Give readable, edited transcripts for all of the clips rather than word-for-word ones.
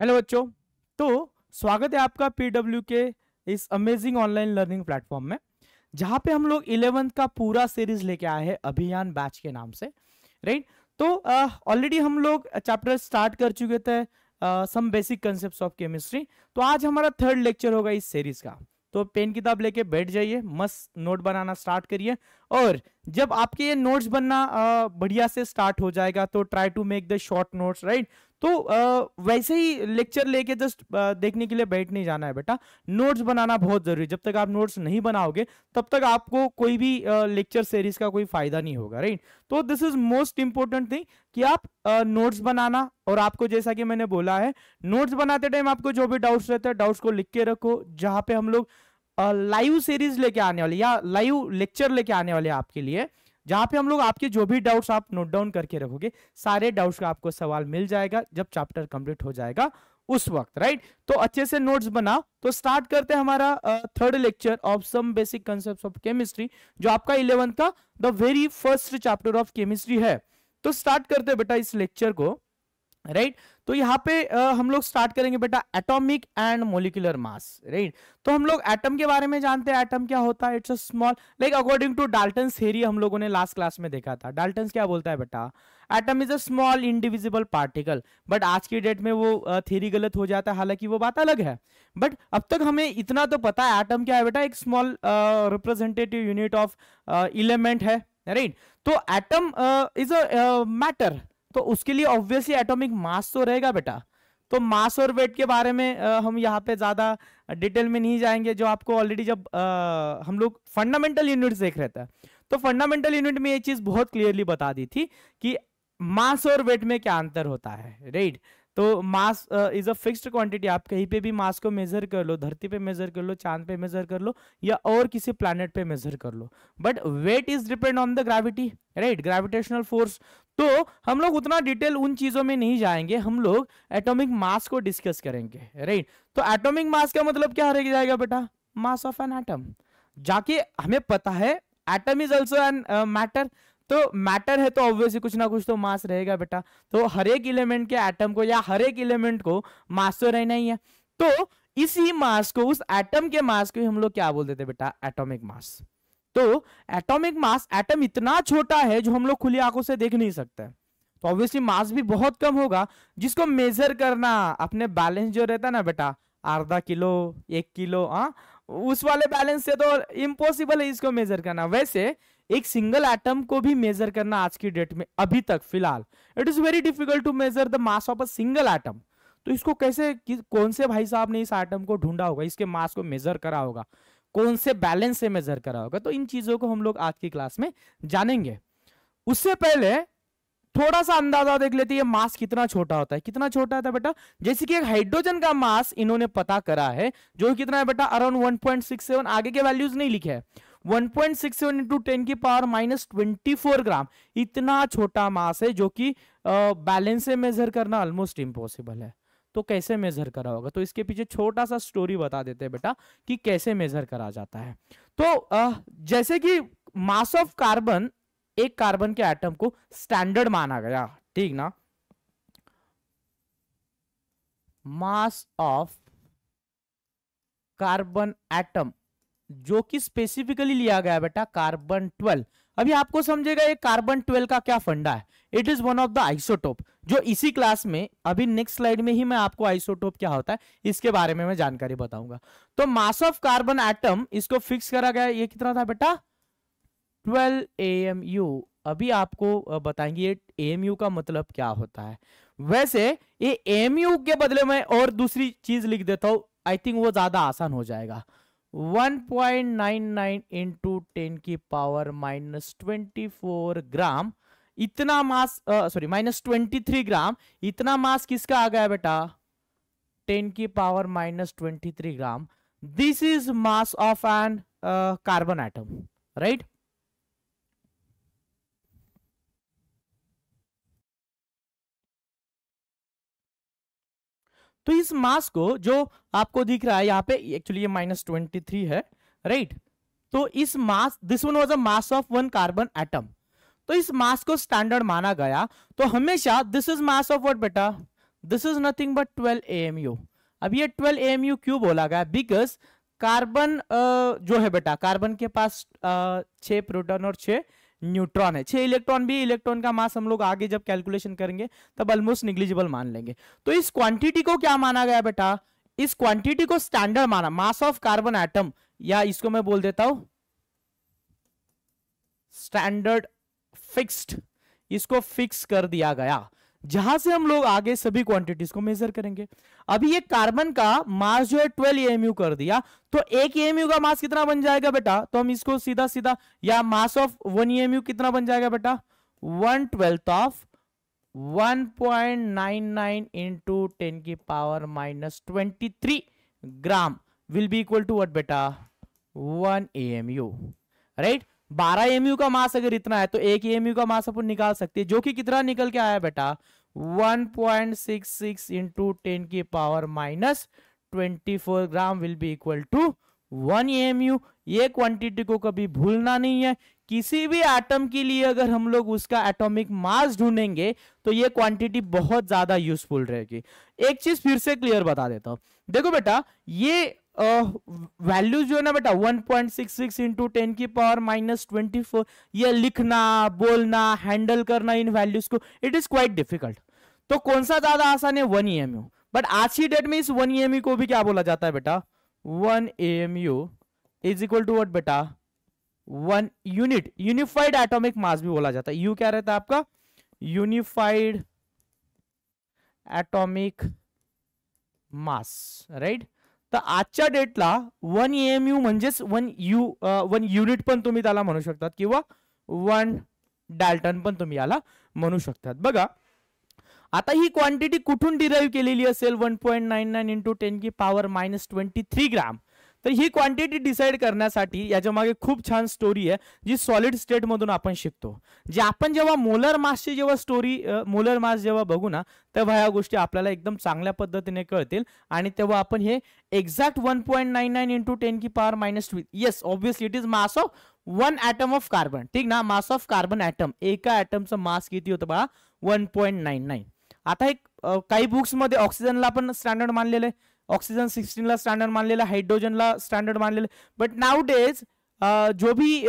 Hello बच्चों, तो स्वागत है आपका पीडब्ल्यू के इस अमेजिंग ऑनलाइन लर्निंग प्लेटफॉर्म में, जहां पे हम लोग 11th का पूरा सीरीज लेके आए हैं अभियान बैच के नाम से। राइट, तो ऑलरेडी हम लोग चैप्टर स्टार्ट कर चुके थे, some basic concepts of chemistry. तो आज हमारा थर्ड लेक्चर होगा इस सीरीज का। तो पेन किताब लेके बैठ जाइए, मस्त नोट बनाना स्टार्ट करिए। और जब आपके ये नोट्स बनना बढ़िया से स्टार्ट हो जाएगा तो try to make the short notes. Right, तो वैसे ही लेक्चर लेके जस्ट देखने के लिए बैठ नहीं जाना है बेटा, नोट्स बनाना बहुत जरूरी है। जब तक आप नोट्स नहीं बनाओगे तब तक आपको कोई भी लेक्चर सीरीज का कोई फायदा नहीं होगा। राइट, तो this is most important thing कि आप नोट्स बनाना, और आपको जैसा कि मैंने बोला है, नोट्स बनाते टाइम आपको जो भी डाउट्स रहते हैं डाउट्स को लिख के रखो। जहां पे हम लोग लाइव सीरीज लेके आने वाले या लाइव लेक्चर लेके आने वाले आपके लिए, जहां पे हम लोग आपके जो भी डाउट्स आप नोट डाउन करके रखोगे, सारे डाउट्स का आपको सवाल मिल जाएगा जब चैप्टर कंप्लीट हो जाएगा उस वक्त। राइट, तो अच्छे से नोट्स बनाओ। तो स्टार्ट करते हैं हमारा third lecture of some basic concepts of chemistry, जो आपका 11th का the very first chapter of chemistry है। तो स्टार्ट करते हैं बेटा इस लेक्चर को। राइट, तो यहाँ पे हम लोग स्टार्ट करेंगे बेटा atomic and molecular mass. Right, तो हम लोग एटम के बारे में जानते हैं। एटम क्या होता है? It's a small, like according to Dalton's theory हम लोगों ने लास्ट क्लास में देखा था। डाल्टन्स क्या बोलता है बेटा? Atom is a small indivisible particle. But आज की डेट में वो थ्योरी गलत हो जाता है, हालांकि वो बात अलग है। बट अब तक हमें इतना तो पता है, एटम क्या है बेटा? एक small representative unit of element है। राइट, तो एटम इज अ मैटर, तो उसके लिए ऑब्वियसली एटॉमिक मास तो रहेगा बेटा। तो मास और वेट के बारे में हम यहाँ पे ज्यादा डिटेल में नहीं जाएंगे, जो आपको ऑलरेडी जब हम लोग फंडामेंटल यूनिट्स देख रहे थे तो फंडामेंटल यूनिट में ये चीज बहुत क्लियरली बता दी थी कि मास और वेट में क्या अंतर होता है। राइट, तो mass is a fixed quantity. आप कहीं पे भी मास को मेजर कर लो, धरती पे मेजर कर लो, चांद पे मेजर कर लो, या और किसी प्लैनेट पे मेजर कर लो, but weight is depend on the gravity. Right, gravitational force. तो हम लोग उतना डिटेल उन चीजों में नहीं जाएंगे, हम लोग एटॉमिक मास को डिस्कस करेंगे। राइट, तो एटॉमिक मास का मतलब क्या रह जाएगा बेटा? मास ऑफ एन एटम। जाके हमें पता है atom is also an matter, तो मैटर है तो ऑब्वियसली कुछ ना कुछ तो मास रहेगा बेटा। तो हर एक एलिमेंट के एटम को या हर एक एलिमेंट को मास तो रहना ही है। तो इसी मास को, उस एटम के मास को हम लोग क्या बोल देते बेटा? Atomic mass. तो एटॉमिक मास, एटम इतना छोटा है जो हम लोग खुली आंखों से देख नहीं सकते, तो ऑब्वियसली मास भी बहुत कम होगा। जिसको मेजर करना, अपने बैलेंस जो रहता है ना बेटा, आधा किलो, 1 किलो, उस वाले बैलेंस से तो इम्पॉसिबल है इसको मेजर करना। वैसे एक सिंगल एटम को भी मेजर करना आज की डेट में, अभी तक फिलहाल, it is very difficult to measure the mass of a single atom. तो इसको कैसे, कौन से भाई साहब ने इस एटम को ढूंढा होगा, इसके मास को मेजर करा होगा, कौन से बैलेंस से मेजर करा होगा? तो इन चीजों को हम लोग आज की क्लास में जानेंगे। उससे पहले थोड़ा सा अंदाजा देख लेते हैं, मास कितना छोटा होता है। कितना छोटा होता है बेटा? जैसे कि एक हाइड्रोजन का मास इन्होंने पता करा है, जो कितना है बेटा? अराउंड 1.67। आगे के वैल्यूज नहीं लिखे हैं। 1.67 इंटू 10 की पावर -24 ग्राम, इतना छोटा मास है, जो कि बैलेंस से मेजर करना ऑलमोस्ट इम्पॉसिबल है। तो कैसे मेजर करा होगा? तो इसके पीछे छोटा सा स्टोरी बता देते हैं बेटा कि कैसे मेजर करा जाता है। तो जैसे कि मास ऑफ कार्बन, एक कार्बन के एटम को स्टैंडर्ड माना गया, ठीक ना? मास ऑफ कार्बन एटम जो कि स्पेसिफिकली लिया गया बेटा कार्बन 12। अभी आपको समझेगा ये कार्बन 12 का क्या फंडा है। It is one of the isotope, जो इसी क्लास में, अभी नेक्स्ट स्लाइड में ही मैं आपको आइसोटोप क्या होता है इसके बारे में मैं जानकारी बताऊंगा। तो मास ऑफ कार्बन एटम इसको फिक्स करा गया, ये कितना था बेटा? 12 AMU। अभी आपको बताएंगे ये AMU का मतलब क्या होता है। वैसे ये AMU के बदले में और दूसरी चीज लिख देता हूं, आई थिंक वो ज्यादा आसान हो जाएगा। 1.99 इंटू 10 की पावर -24 ग्राम, इतना मास, सॉरी -23 ग्राम, इतना मास किसका आ गया बेटा? 10 की power -23 gram. This is mass of an carbon atom. Right, तो इस मास को जो आपको दिख रहा है यहाँ पे, एक्चुअली ये -23 है। राइट, तो इस mass, this one was a mass of one carbon atom. तो इस मास को स्टैंडर्ड माना गया। तो हमेशा this is mass of what बेटा? This is nothing but 12 AMU। अब ये 12 AMU क्यों बोला गया? बिकॉज कार्बन जो है बेटा, कार्बन के पास 6 प्रोटॉन और 6 न्यूट्रॉन है, 6 इलेक्ट्रॉन भी। इलेक्ट्रॉन का मास हम लोग आगे जब कैलकुलेशन करेंगे तब ऑलमोस्ट निग्लिजिबल मान लेंगे। तो इस क्वांटिटी को क्या माना गया बेटा? इस क्वांटिटी को स्टैंडर्ड माना, मास ऑफ कार्बन एटम, या इसको मैं बोल देता हूं स्टैंडर्ड फिक्स्ड, इसको फिक्स कर दिया गया, जहां से हम लोग आगे सभी क्वांटिटीज को मेजर करेंगे। अभी ये कार्बन का मास जो है 12 AMU कर दिया, तो 1 AMU का मास कितना बन जाएगा बेटा? तो हम इसको सीधा सीधा, या मास ऑफ 1 AMU कितना बन जाएगा बेटा? 1/12 ऑफ 1.99 इंटू 10 की power -23 gram will be equal to what बेटा? 1 AMU, राइट। 12 AMU का मास अगर इतना है तो 1 AMU का मास अपन निकाल सकते हैं, जो कि कितना निकल के आया बेटा? 1.66 इंटू 10 की power -24 gram will be equal to 1 AMU। ये क्वांटिटी को कभी भूलना नहीं है। किसी भी एटम के लिए अगर हम लोग उसका एटॉमिक मास ढूंढेंगे तो ये क्वांटिटी बहुत ज्यादा यूजफुल रहेगी। एक चीज फिर से क्लियर बता देता हूं, देखो बेटा, ये वैल्यूज जो है ना बेटा 1.66 इंटू 10 की पावर -24, ये लिखना, बोलना, हैंडल करना इन वैल्यूज को, इट इज क्वाइट डिफिकल्ट। तो कौन सा ज्यादा आसान है? 1 AMU। बट आज की डेट में इस 1 AMU को भी क्या बोला जाता है बेटा? 1 AMU is equal to what बेटा? 1 यूनिट, यूनिफाइड एटॉमिक मास भी बोला जाता है। यू क्या रहता है आपका? यूनिफाइड एटॉमिक मास, राइट। तर आजच्या डेटला 1 AMU म्हणजेच 1 युनिट पण तुम्ही त्याला म्हणू शकतात, किंवा 1 डाल्टन पण तुम्ही याला म्हणू शकतात। बघा आता ही क्वांटिटी कुठून डिराइव केलेली असेल? 1.99 इंटू 10 की पावर -23 ग्राम। तर ही क्वांटिटी डिसाइड करण्यासाठी याच्या मागे खूप छान स्टोरी आहे, जी सॉलिड स्टेट मधून आपण शिकतो। जे आपण जेव्हा मोलर मासची जेव्हा स्टोरी, मोलर मास जेव्हा बघू ना, तेव्हा ह्या गोष्टी आपल्याला एकदम चांगल्या पद्धतीने कळतील, आणि तेव्हा आपण हे एक्झॅक्ट 1.99 इंटू 10 की power -3, yes obviously it is mass of 1 atom of carbon, ठीक ना? मास ऑफ कार्बन एटम, एका एटमचं मास किती होतं बघा? 1.99। आता एक काही बुक्स मध्ये ऑक्सिजनला पण स्टँडर्ड मानलेलं आहे, ऑक्सीजन 16 ला स्टैंडर्ड मान लेला, हाइड्रोजन ला स्टैंडर्ड मान लेला। बट नाउ डेज जो भी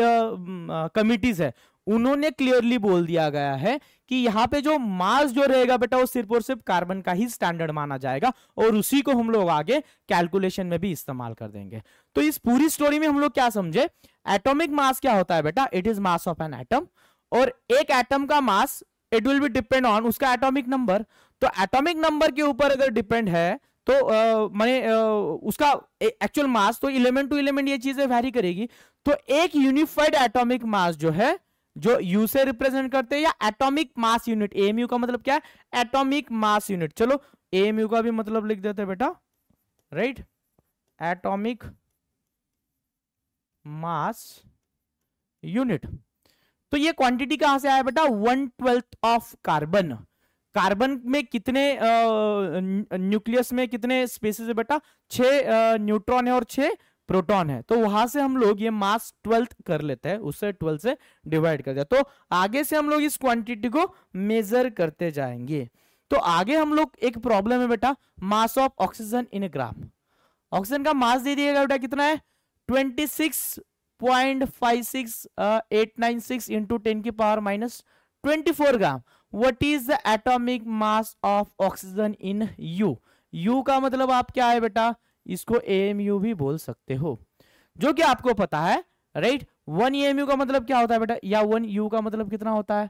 कमिटीज है उन्होंने क्लियरली बोल दिया गया है कि यहाँ पे जो मास जो रहेगा बेटा वो सिर्फ और सिर्फ कार्बन का ही स्टैंडर्ड माना जाएगा, और उसी को हम लोग आगे कैलकुलेशन में भी इस्तेमाल कर देंगे। तो इस पूरी स्टोरी में हम लोग क्या समझे? एटॉमिक मास क्या होता है बेटा? It is mass of an atom, और एक एटम का mass it will B depend on उसका एटॉमिक नंबर। तो एटॉमिक नंबर के ऊपर अगर डिपेंड है तो माने उसका एक्चुअल मास, तो एलिमेंट टू एलिमेंट ये चीजें वैरी करेगी। तो एक यूनिफाइड एटॉमिक मास जो है, जो यू से रिप्रेजेंट करते हैं, या एटॉमिक मास यूनिट, एएमयू का मतलब क्या है? Atomic mass unit. चलो एएमयू का भी मतलब लिख देते हैं बेटा, राइट? Atomic mass unit. तो ये क्वांटिटी कहां से आया बेटा? 1/12 ऑफ कार्बन। कार्बन में कितने न्यूक्लियस में कितने स्पेसेस है बेटा? 6 न्यूट्रॉन है और 6 प्रोटॉन है। तो वहां से हम लोग ये मास 12 कर लेते हैं, उससे 12 से डिवाइड कर दिया। तो आगे से हम लोग इस क्वांटिटी को मेजर करते जाएंगे। तो आगे हम लोग, एक प्रॉब्लम है बेटा, mass of oxygen in gram. Oxygen का मास दे दिएगा बेटा, कितना है? 26.56896 इंटू 10 की power -24 gram. What is the atomic mass of oxygen in U? U का मतलब आप क्या है बेटा? इसको AMU भी बोल सकते हो, जो कि आपको पता है, राइट? 1 AMU का मतलब क्या होता है बेटा? या 1 U का मतलब कितना होता है?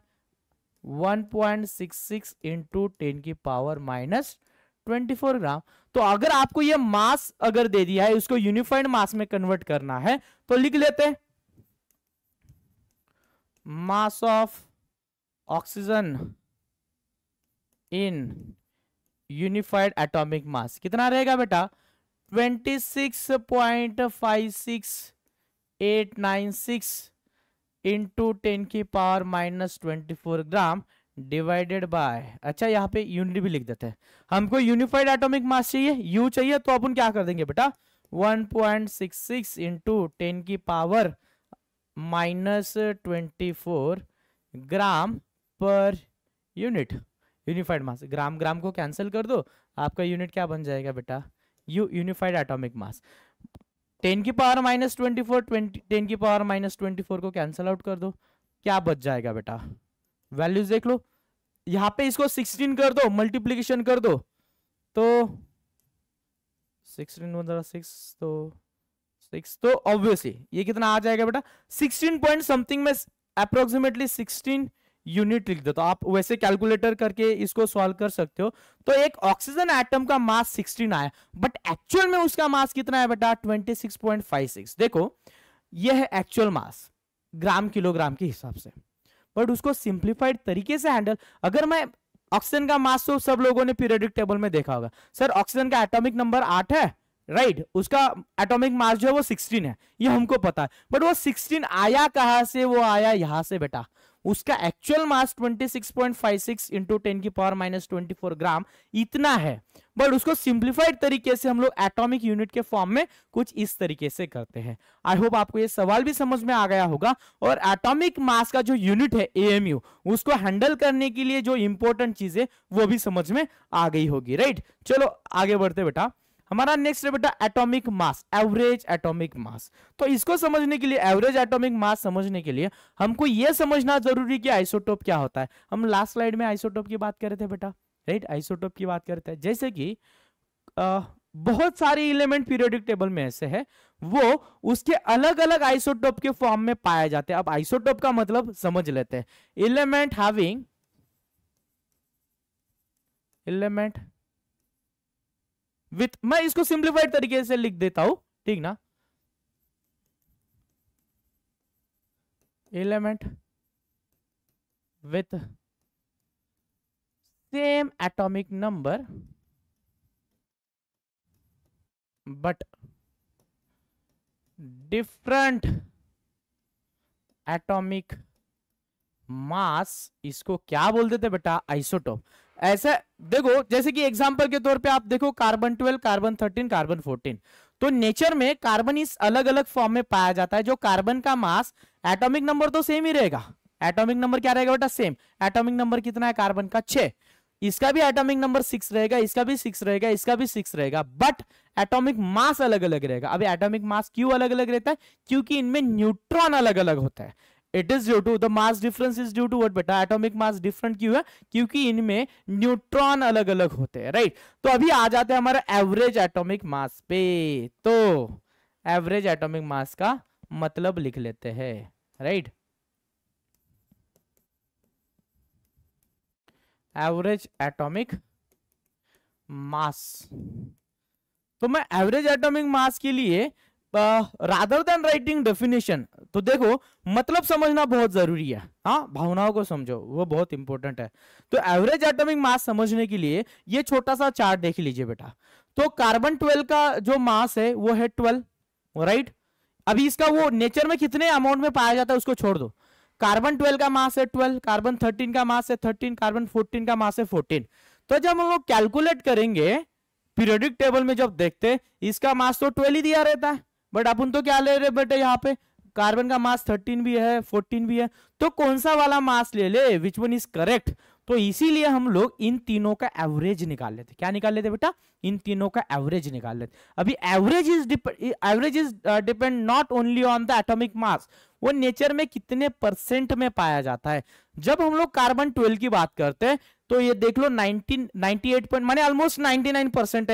1.66 इंटू 10 की पावर -24 ग्राम। तो अगर आपको ये मास अगर दे दिया है, उसको यूनिफाइड मास में कन्वर्ट करना है, तो लिख लेते हैं mass of oxygen in unified atomic मास कितना रहेगा बेटा? 26.56896 इंटू 10 की पावर -24 ग्राम डिवाइडेड बाय, अच्छा यहाँ पे यूनिट भी लिख देते हैं। हमको यूनिफाइड एटॉमिक मास चाहिए, यू चाहिए, तो अपन क्या कर देंगे बेटा? 1.66 इंटू 10 की पावर -24 ग्राम पर यूनिट। यूनिफाइड मास, ग्राम ग्राम को कैंसिल कर दो, आपका यूनिट क्या बन जाएगा बेटा, यूनिफाइड एटॉमिक मास। 10 की पावर माइनस 24, 10 की पावर माइनस 24 को कैंसिल आउट कर दो, क्या बच जाएगा बेटा, वैल्यूज देख लो, यहां पे इसको 16 कर दो, मल्टीप्लीकेशन कर दो, तो 16 6, तो 6, तो ऑब्वियसली ये कितना आ जाएगा बेटा, 16 पॉइंट समथिंग में, अप्रोक्सीमेटली 16 यूनिट लिख दो, तो आप वैसे कैलकुलेटर करके इसको सॉल्व कर सकते हो। तो एक ऑक्सीजन एटम का मास 16 आया, बट एक्चुअल में उसका मास कितना है बेटा, 26.56। देखो ये है एक्चुअल मास ग्राम किलोग्राम के हिसाब से, बट उसको सिंप्लीफाइड तरीके से हैंडल, अगर मैं ऑक्सीजन का मास, तो सब लोगों ने पीरियोडिक टेबल में देखा होगा, सर ऑक्सीजन का एटॉमिक नंबर 8 है, राइट, उसका एटॉमिक मास जो है वो 16 है, ये हमको पता है, बट वो 16 आया कहां से, वो आया यहां से बेटा, उसका एक्चुअल मास 26.56 इंटू 10 की पावर माइनस 24 ग्राम इतना है, बट उसको सिंप्लीफाइड तरीके से हम लोग एटॉमिक यूनिट के फॉर्म में कुछ इस तरीके से करते हैं। आई होप आपको ये सवाल भी समझ में आ गया होगा, और एटॉमिक मास का जो यूनिट है एएमयू, उसको हैंडल करने के लिए जो इंपॉर्टेंट चीजें वो भी समझ में आ गई होगी, राइट। चलो आगे बढ़ते बेटा, हमारा नेक्स्ट है बेटा एटॉमिक मास, एवरेज एटॉमिक मास। तो इसको समझने के लिए, एवरेज एटॉमिक मास समझने के लिए हमको यह समझना जरूरी कि आइसोटोप क्या होता है। हम लास्ट स्लाइड में आइसोटोप की बात कर रहे थे बेटा, राइट, आइसोटोप की बात करते हैं, जैसे कि बहुत सारे एलिमेंट पीरियोडिक टेबल में ऐसे है, वो उसके अलग अलग आइसोटोप के फॉर्म में पाए जाते हैं। अब आइसोटोप का मतलब समझ लेते हैं, एलिमेंट हैविंग, एलिमेंट विथ, मैं इसको सिंप्लीफाइड तरीके से लिख देता हूं, ठीक ना, element with same atomic number but different atomic mass, इसको क्या बोल देते बेटा, आइसोटोप। ऐसा देखो, जैसे कि एग्जांपल के तौर पे आप देखो, कार्बन 12, कार्बन 13, कार्बन 14, तो नेचर में कार्बन इस अलग अलग फॉर्म में पाया जाता है। जो कार्बन का मास, एटॉमिक नंबर तो सेम ही रहेगा, एटॉमिक नंबर क्या रहेगा बेटा, सेम। एटॉमिक नंबर कितना है कार्बन का, 6, इसका भी एटॉमिक नंबर 6 रहेगा, इसका भी 6 रहेगा, इसका भी 6 रहेगा, बट एटॉमिक मास अलग अलग रहेगा। अब एटॉमिक मास क्यों अलग अलग रहता है, क्योंकि इनमें न्यूट्रॉन अलग अलग होता है। It is due to the mass difference is due to what बेटा, एटॉमिक मास डिफरेंट क्यों है, क्योंकि इनमें न्यूट्रॉन अलग अलग होते हैं, राइट। तो अभी आ जाते हैं हमारे एवरेज एटॉमिक मास पे। तो एवरेज एटॉमिक मास का मतलब लिख लेते हैं, राइट। एवरेज एटॉमिक मास, तो मैं एवरेज एटॉमिक मास के लिए रादर देन राइटिंग डेफिनेशन, तो देखो मतलब समझना बहुत जरूरी है, हाँ, भावनाओं को समझो, वो बहुत इंपॉर्टेंट है। तो एवरेज एटॉमिक मास समझने के लिए ये छोटा सा चार्ट देख लीजिए बेटा। तो कार्बन 12 का जो मास है वो है 12, राइट। अभी इसका वो नेचर में कितने अमाउंट में पाया जाता है उसको छोड़ दो, कार्बन 12 का मास है 12, कार्बन 13 का मास है 13, कार्बन 14 का मास है 14। तो जब हम लोग कैलकुलेट करेंगे पीरियोडिक टेबल में, जब देखते इसका मास तो 12 ही दिया रहता है, बट अपन तो क्या ले रहे बेटे, यहाँ पे कार्बन का मास 13 भी है 14 भी है, तो कौन सा वाला मास ले ले, विच वन इज करेक्ट। तो इसीलिए हम लोग इन तीनों का एवरेज निकाल लेते, क्या निकाल लेते बेटा, इन तीनों का एवरेज निकाल लेते। अभी average is depend not only on the atomic मास, वो नेचर में कितने परसेंट में पाया जाता है। जब हम लोग कार्बन 12 की बात करते हैं तो ये देख लो 98 पॉइंट, माने ऑलमोस्ट 99 परसेंट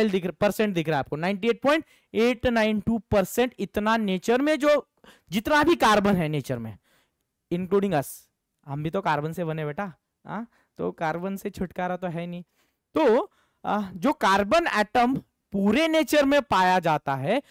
दिख रहा है आपको, 98.892% इतना नेचर में, जो जितना भी कार्बन है नेचर में, इंक्लूडिंग अस, हम भी तो कार्बन से बने बेटा, तो कार्बन से छुटकारा तो है नहीं। तो जो कार्बन एटम पूरे नेचर में पाया जाता है,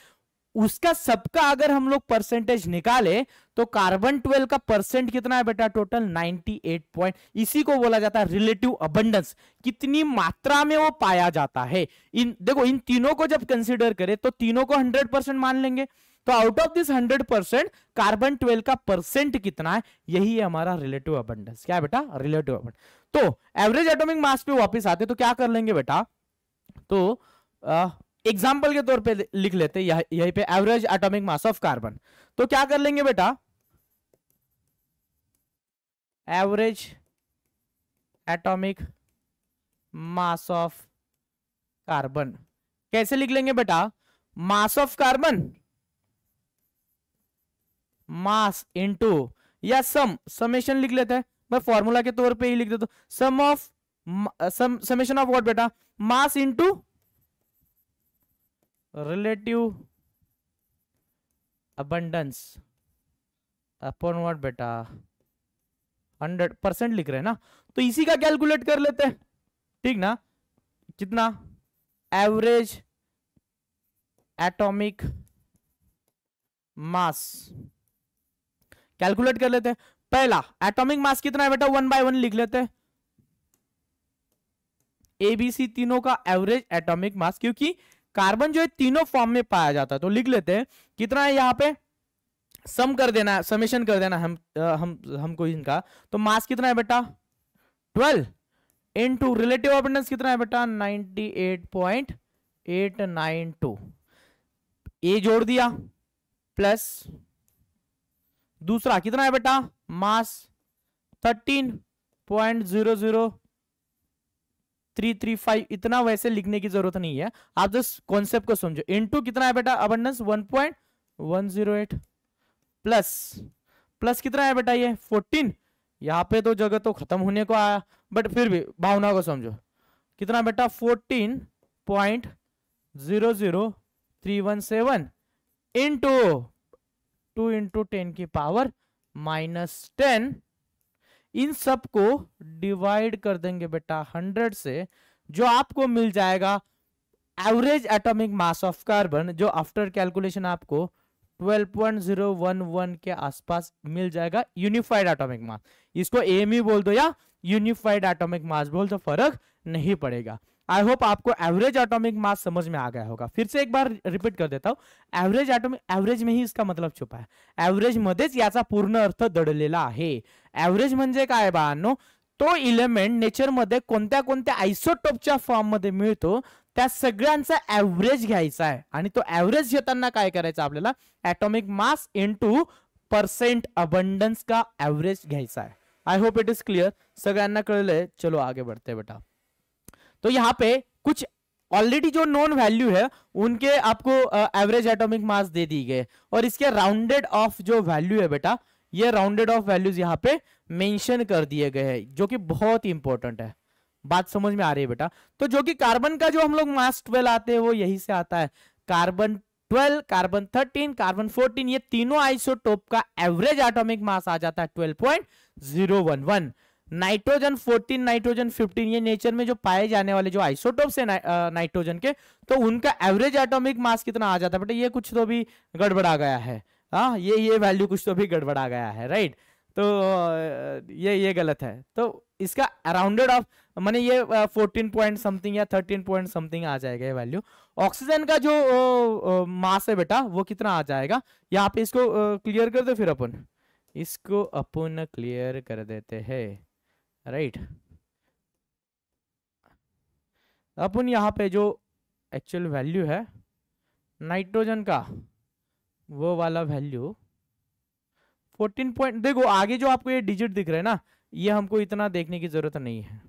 उसका सबका अगर हम लोग परसेंटेज निकाले तो कार्बन 12 का परसेंट कितना है बेटा, टोटल 98 पॉइंट। इसी को बोला जाता है रिलेटिव अबंडेंस, कितनी मात्रा में वो पाया जाता है। देखो इन तीनों को जब कंसीडर करें तो तीनों को 100% मान लेंगे, तो आउट ऑफ दिस 100% कार्बन 12 का परसेंट कितना है, यही है हमारा रिलेटिव अबंडेंस। क्या है बेटा, रिलेटिव अबंडेंस। तो एवरेज एटॉमिक मास पे वापस आते तो क्या कर लेंगे बेटा, तो एग्जाम्पल के तौर पे लिख लेते यहीं पे average atomic mass of carbon. तो क्या कर लेंगे बेटा, average atomic mass of carbon. कैसे लिख लेंगे बेटा, mass of carbon mass into, या समेशन लिख लेते हैं, मैं फॉर्मूला के तौर पे ही लिख देता हूं, सम ऑफ समेशन ऑफ व्हाट बेटा, mass into relative abundance upon what बेटा 100% लिख रहे हैं ना, तो इसी का कैलकुलेट कर लेते हैं, ठीक ना। कितना, एवरेज एटॉमिक मास कैलकुलेट कर लेते हैं। पहला एटॉमिक मास कितना है बेटा, 1 बाय 1 लिख लेते हैं, एबीसी तीनों का एवरेज एटॉमिक मास, क्योंकि कार्बन जो है तीनों फॉर्म में पाया जाता है, तो लिख लेते हैं कितना है, यहां पे सम कर देना है, समेशन कर देना हमको इनका, तो मास कितना है बेटा 12 इनटू रिलेटिव अबंडेंस कितना है बेटा 98.892, ए जोड़ दिया, प्लस दूसरा कितना है बेटा मास 13.00335, इतना वैसे लिखने की जरूरत नहीं है, आप जस्ट कॉन्सेप्ट को समझो। इनटू कितना है बेटा अबंडेंस 1.108, प्लस कितना है बेटा ये 14, यहां पे तो जगह तो खत्म होने को आया, बट फिर भी भावना को समझो, कितना बेटा 14.00317 इंटू 2 इंटू 10 की पावर -10, इन सब को डिवाइड कर देंगे बेटा 100 से, जो आपको मिल जाएगा average atomic mass of carbon, जो आफ्टर कैलकुलेशन आपको 12.011 के आसपास मिल जाएगा, यूनिफाइड एटॉमिक मास। इसको एएमई बोल दो या यूनिफाइड एटॉमिक मास बोल दो, फर्क नहीं पड़ेगा। आई होप आपको एवरेज एटॉमिक मास समझ में आ गया होगा। फिर से एक बार रिपीट कर देता हूं, एवरेज एटॉमिक, एवरेज में ही इसका मतलब छुपा है, एवरेज मध्येच याचा पूर्ण अर्थ दडलेला आहे। एवरेज म्हणजे काय बाळांनो, तो इलेमेंट नेचर मध्ये कोणत्या कोणत्या आयसोटोपच्या फॉर्म मध्ये मिळतो त्या सगळ्यांचा एव्हरेज घ्यायचा आहे, आणि तो एव्हरेज घेताना काय करायचं आपल्याला, atomic mass into percent abundance का एवरेज घ्यायचा है। I hope it is clear, सगळ्यांना कळलंय। चलो आगे बढ़ते बेटा। तो यहाँ पे कुछ ऑलरेडी जो नोन वैल्यू है उनके आपको एवरेज एटॉमिक मास दे दी गए, और इसके राउंडेड ऑफ जो वैल्यू है बेटा, ये राउंडेड ऑफ वैल्यूज यहाँ पे मेंशन कर दिए गए हैं, जो कि बहुत इंपॉर्टेंट है। बात समझ में आ रही है बेटा। तो जो कि कार्बन का जो हम लोग मास 12 आते हैं वो यही से आता है, कार्बन 12, कार्बन 13, कार्बन 14, ये तीनों आइसोटोप का एवरेज एटॉमिक मास आ जाता है 12.011। नाइट्रोजन 14, नाइट्रोजन 15, ये नेचर में जो पाए जाने वाले जो आइसोटोप्स है नाइट्रोजन के, तो उनका एवरेज एटॉमिक मास कितना आ जाता है बेटा, ये कुछ तो भी गड़बड़ा गया है। हाँ, ये वैल्यू कुछ तो भी गड़बड़ा गया है, राइट। तो ये गलत है, तो इसका राउंडेड ऑफ माने ये 14 पॉइंट समथिंग या 13 पॉइंट समथिंग आ जाएगा ये वैल्यू। ऑक्सीजन का जो मास है बेटा वो कितना आ जाएगा, यहाँ पे इसको क्लियर कर दो, फिर अपन इसको क्लियर कर देते हैं, राइट। अपन यहाँ पे जो एक्चुअल वैल्यू है नाइट्रोजन का, वो वाला वैल्यू 14 पॉइंट, देखो आगे जो आपको ये डिजिट दिख रहे हैं ना, ये हमको इतना देखने की जरूरत नहीं है,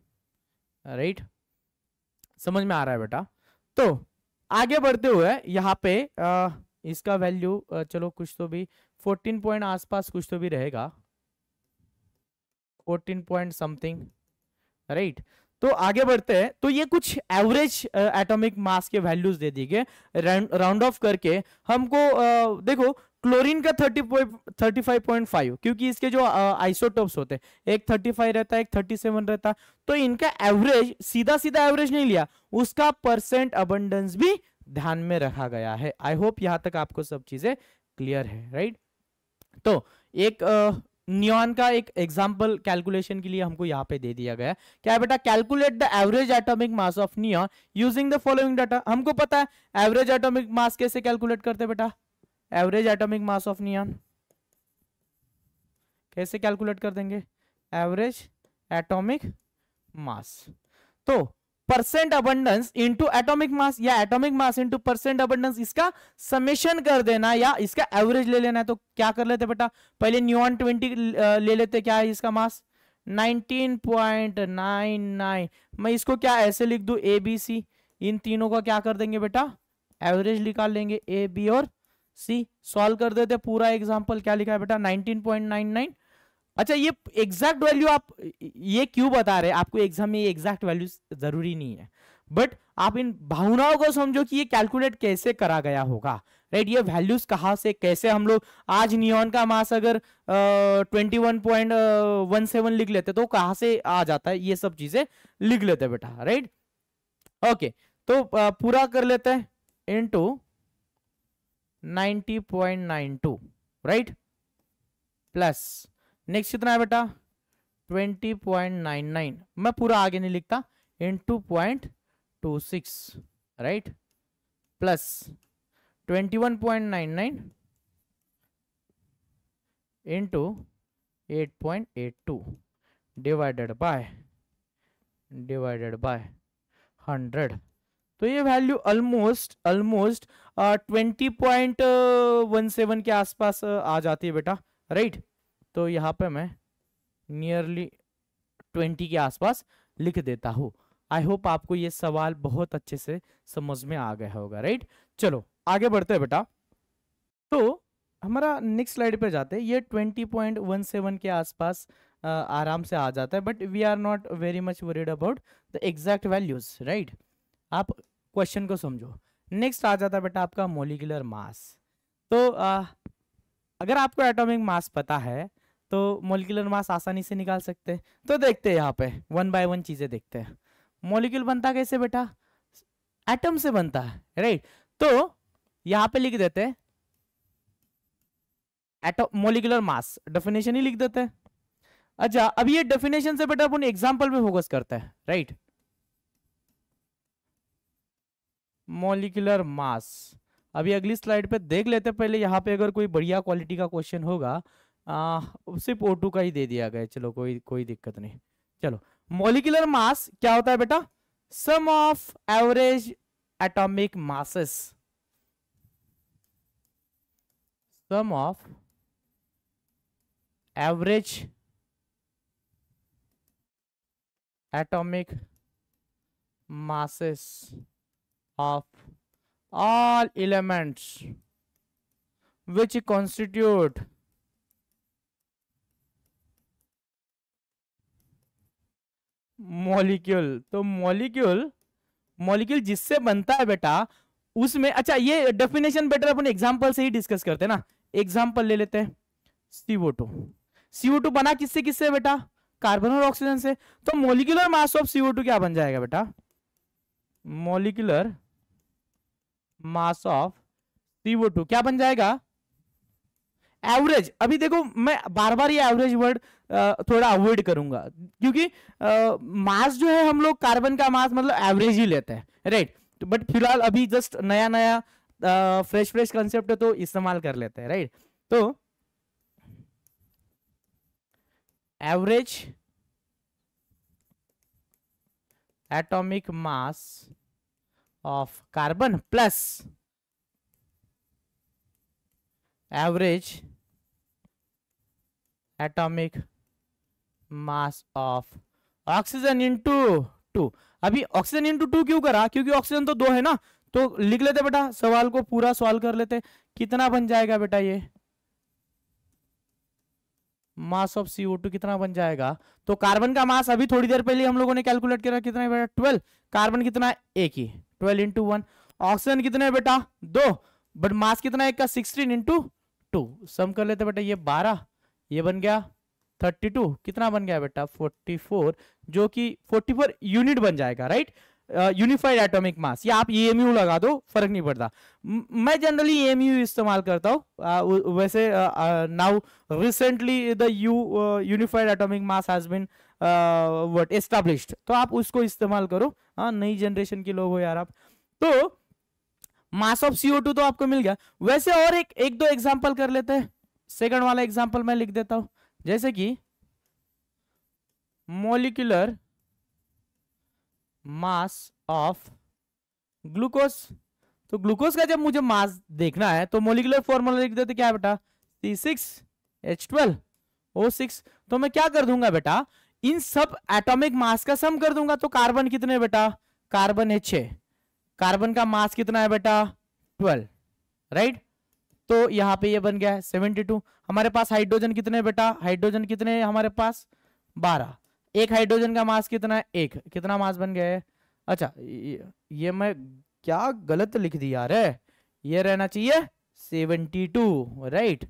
राइट। समझ में आ रहा है बेटा। तो आगे बढ़ते हुए यहाँ पे इसका वैल्यू चलो कुछ तो भी 14 पॉइंट आसपास कुछ तो भी रहेगा, 14 पॉइंट समथिंग, राइट। तो आगे बढ़ते हैं। तो ये कुछ एवरेज एटॉमिक मास के वैल्यूज दे दी गए, राउंड ऑफ करके हमको देखो क्लोरीन का 35.5, क्योंकि इसके जो आइसोटोप्स होते हैं, एक 35 रहता है, एक 37 रहता है, तो इनका एवरेज सीधा सीधा एवरेज नहीं लिया, उसका परसेंट अबंडेंस भी ध्यान में रखा गया है। आई होप यहां तक आपको सब चीजें क्लियर है, राइट। तो एक नियॉन का एक एग्जांपल कैलकुलेशन के लिए हमको यहाँ पे दे दिया गया, क्या है बेटा, calculate the average atomic mass of neon using the following data. हमको पता है एवरेज एटॉमिक मास कैसे कैलकुलेट करते हैं बेटा, average atomic mass of neon कैसे कैलकुलेट कर देंगे, एवरेज एटॉमिक मास, तो percent abundance into atomic mass, या atomic mass into percent abundance, इसका समेशन कर देना या इसका एवरेज ले लेना है। तो क्या कर लेते बेटा, पहले नियॉन 20 ले लेते, क्या है इसका मास 19.99। मैं इसको क्या ऐसे लिख दूं, ए बी सी, इन तीनों का क्या कर देंगे बेटा, एवरेज निकाल लेंगे, ए बी और सी। सॉल्व कर देते पूरा एग्जांपल, क्या लिखा है बेटा 19.99। अच्छा ये एग्जैक्ट वैल्यू आप ये क्यों बता रहे हैं, आपको एग्जाम में ये एग्जैक्ट वैल्यू जरूरी नहीं है, बट आप इन भावनाओं को समझो कि ये कैलकुलेट कैसे करा गया होगा, राइट। ये वैल्यूज कहां से कैसे हम लोग, आज नियॉन का मास अगर 21.17 लिख लेते तो कहां से आ जाता है, ये सब चीजें लिख लेते बेटा, राइट। ओके तो पूरा कर लेते हैं इनटू 90.92, राइट, प्लस नेक्स्ट कितना है बेटा 20.99, मैं पूरा आगे नहीं लिखता, into 0.26, right, plus 21.99 into 8.82 divided by 100। तो ये वैल्यू ऑलमोस्ट 20.17 के आसपास आ जाती है बेटा, राइट। तो यहाँ पे मैं नियरली 20 के आसपास लिख देता हूँ। आई होप आपको ये सवाल बहुत अच्छे से समझ में आ गया होगा, राइट। चलो आगे बढ़ते हैं बेटा। तो हमारा नेक्स्ट स्लाइड पे जाते हैं। ये 20.17 के आसपास आराम से आ जाता है, but we are not very much worried about the exact values, right. आप क्वेश्चन को समझो। नेक्स्ट आ जाता है बेटा आपका मॉलिक्यूलर मास। तो अगर आपको एटॉमिक मास पता है तो मॉलिक्यूलर मास आसानी से निकाल सकते हैं। तो देखते हैं यहाँ पे वन बाय वन चीजें देखते हैं। मॉलिक्यूल बनता कैसे बेटा, एटम से बनता है, राइट। तो यहाँ पे लिख देते हैं एटॉम मॉलिक्यूलर मास, डेफिनेशन ही लिख देते हैं। अच्छा अब ये डेफिनेशन से बेटा अपन एग्जांपल पे फोकस करते हैं, राइट। मॉलिक्यूलर मास अभी अगली स्लाइड पे देख लेते हैं। पहले यहाँ पे अगर कोई बढ़िया क्वालिटी का क्वेश्चन होगा, सिर्फ O2 का ही दे दिया गया, चलो कोई दिक्कत नहीं। चलो मॉलिक्यूलर मास क्या होता है बेटा, sum of average atomic masses, sum of average atomic masses of all elements which constitute molecule. तो मॉलिक्यूल जिससे बनता है बेटा उसमें, अच्छा ये डेफिनेशन बेटर अपन एग्जांपल से ही डिस्कस करते हैं ना। एग्जांपल ले लेते हैं CO2 बना किससे किससे बेटा, कार्बन और ऑक्सीजन से। तो मॉलिक्यूलर मास ऑफ CO2 क्या बन जाएगा बेटा, मॉलिक्यूलर मास ऑफ CO2 क्या बन जाएगा, एवरेज। अभी देखो मैं बार बार ये एवरेज वर्ड थोड़ा अवॉइड करूंगा, क्योंकि मास जो है हम लोग कार्बन का मास मतलब एवरेज ही लेते हैं, राइट। तो बट फिलहाल अभी जस्ट नया फ्रेश कंसेप्ट है तो इस्तेमाल कर लेते हैं, राइट। तो average atomic mass of carbon plus average atomic mass of oxygen into 2। अभी ऑक्सीजन इंटू 2 क्यों करा, क्योंकि ऑक्सीजन तो 2 है ना। तो लिख लेते बेटा, सवाल को पूरा सॉल्व कर लेते। कितना बन जाएगा बेटा, ये मास ऑफ CO2 कितना बन जाएगा। तो कार्बन का मास अभी थोड़ी देर पहले हम लोगों ने कैलकुलेट करा, कितना है बेटा 12। कार्बन कितना है, एक ही, 12 इंटू 1। ऑक्सीजन कितने है बेटा 2, बट मास कितना है का 16 इंटू 2। सम कर लेते बेटा, ये 12, ये बन गया 32, कितना बन गया बेटा 44, जो कि 44 यूनिट बन जाएगा, राइट। यूनिफाइड एटॉमिक मास, या आप EMU लगा दो, फर्क नहीं पड़ता। मैं जनरली EMU इस्तेमाल करता हूँ। वैसे now recently the unified atomic mass has been what established, तो आप उसको इस्तेमाल करो। हाँ नई जनरेशन के लोग हो यार आप। तो मास ऑफ CO2 तो आपको मिल गया। वैसे और एक दो एग्जांपल कर लेते हैं। सेकंड वाला एग्जांपल मैं लिख देता हूं, जैसे कि मॉलिक्यूलर मास ऑफ ग्लूकोज। तो ग्लूकोज का जब मुझे मास देखना है तो मॉलिक्यूलर फॉर्मूला लिख देते, क्या है बेटा C6H12O6। तो मैं क्या कर दूंगा बेटा, इन सब एटॉमिक मास का सम कर दूंगा तो कार्बन कितने है बेटा, कार्बन है 6, कार्बन का मास कितना है बेटा 12, राइट। तो यहाँ पे ये बन गया है 72। हमारे पास हाइड्रोजन कितने है बेटा, हाइड्रोजन कितने हैं हमारे पास 12, एक हाइड्रोजन का मास कितना है, एक, कितना मास बन गया है, अच्छा ये मैं क्या गलत लिख दिया यार, ये रहना चाहिए 72, राइट।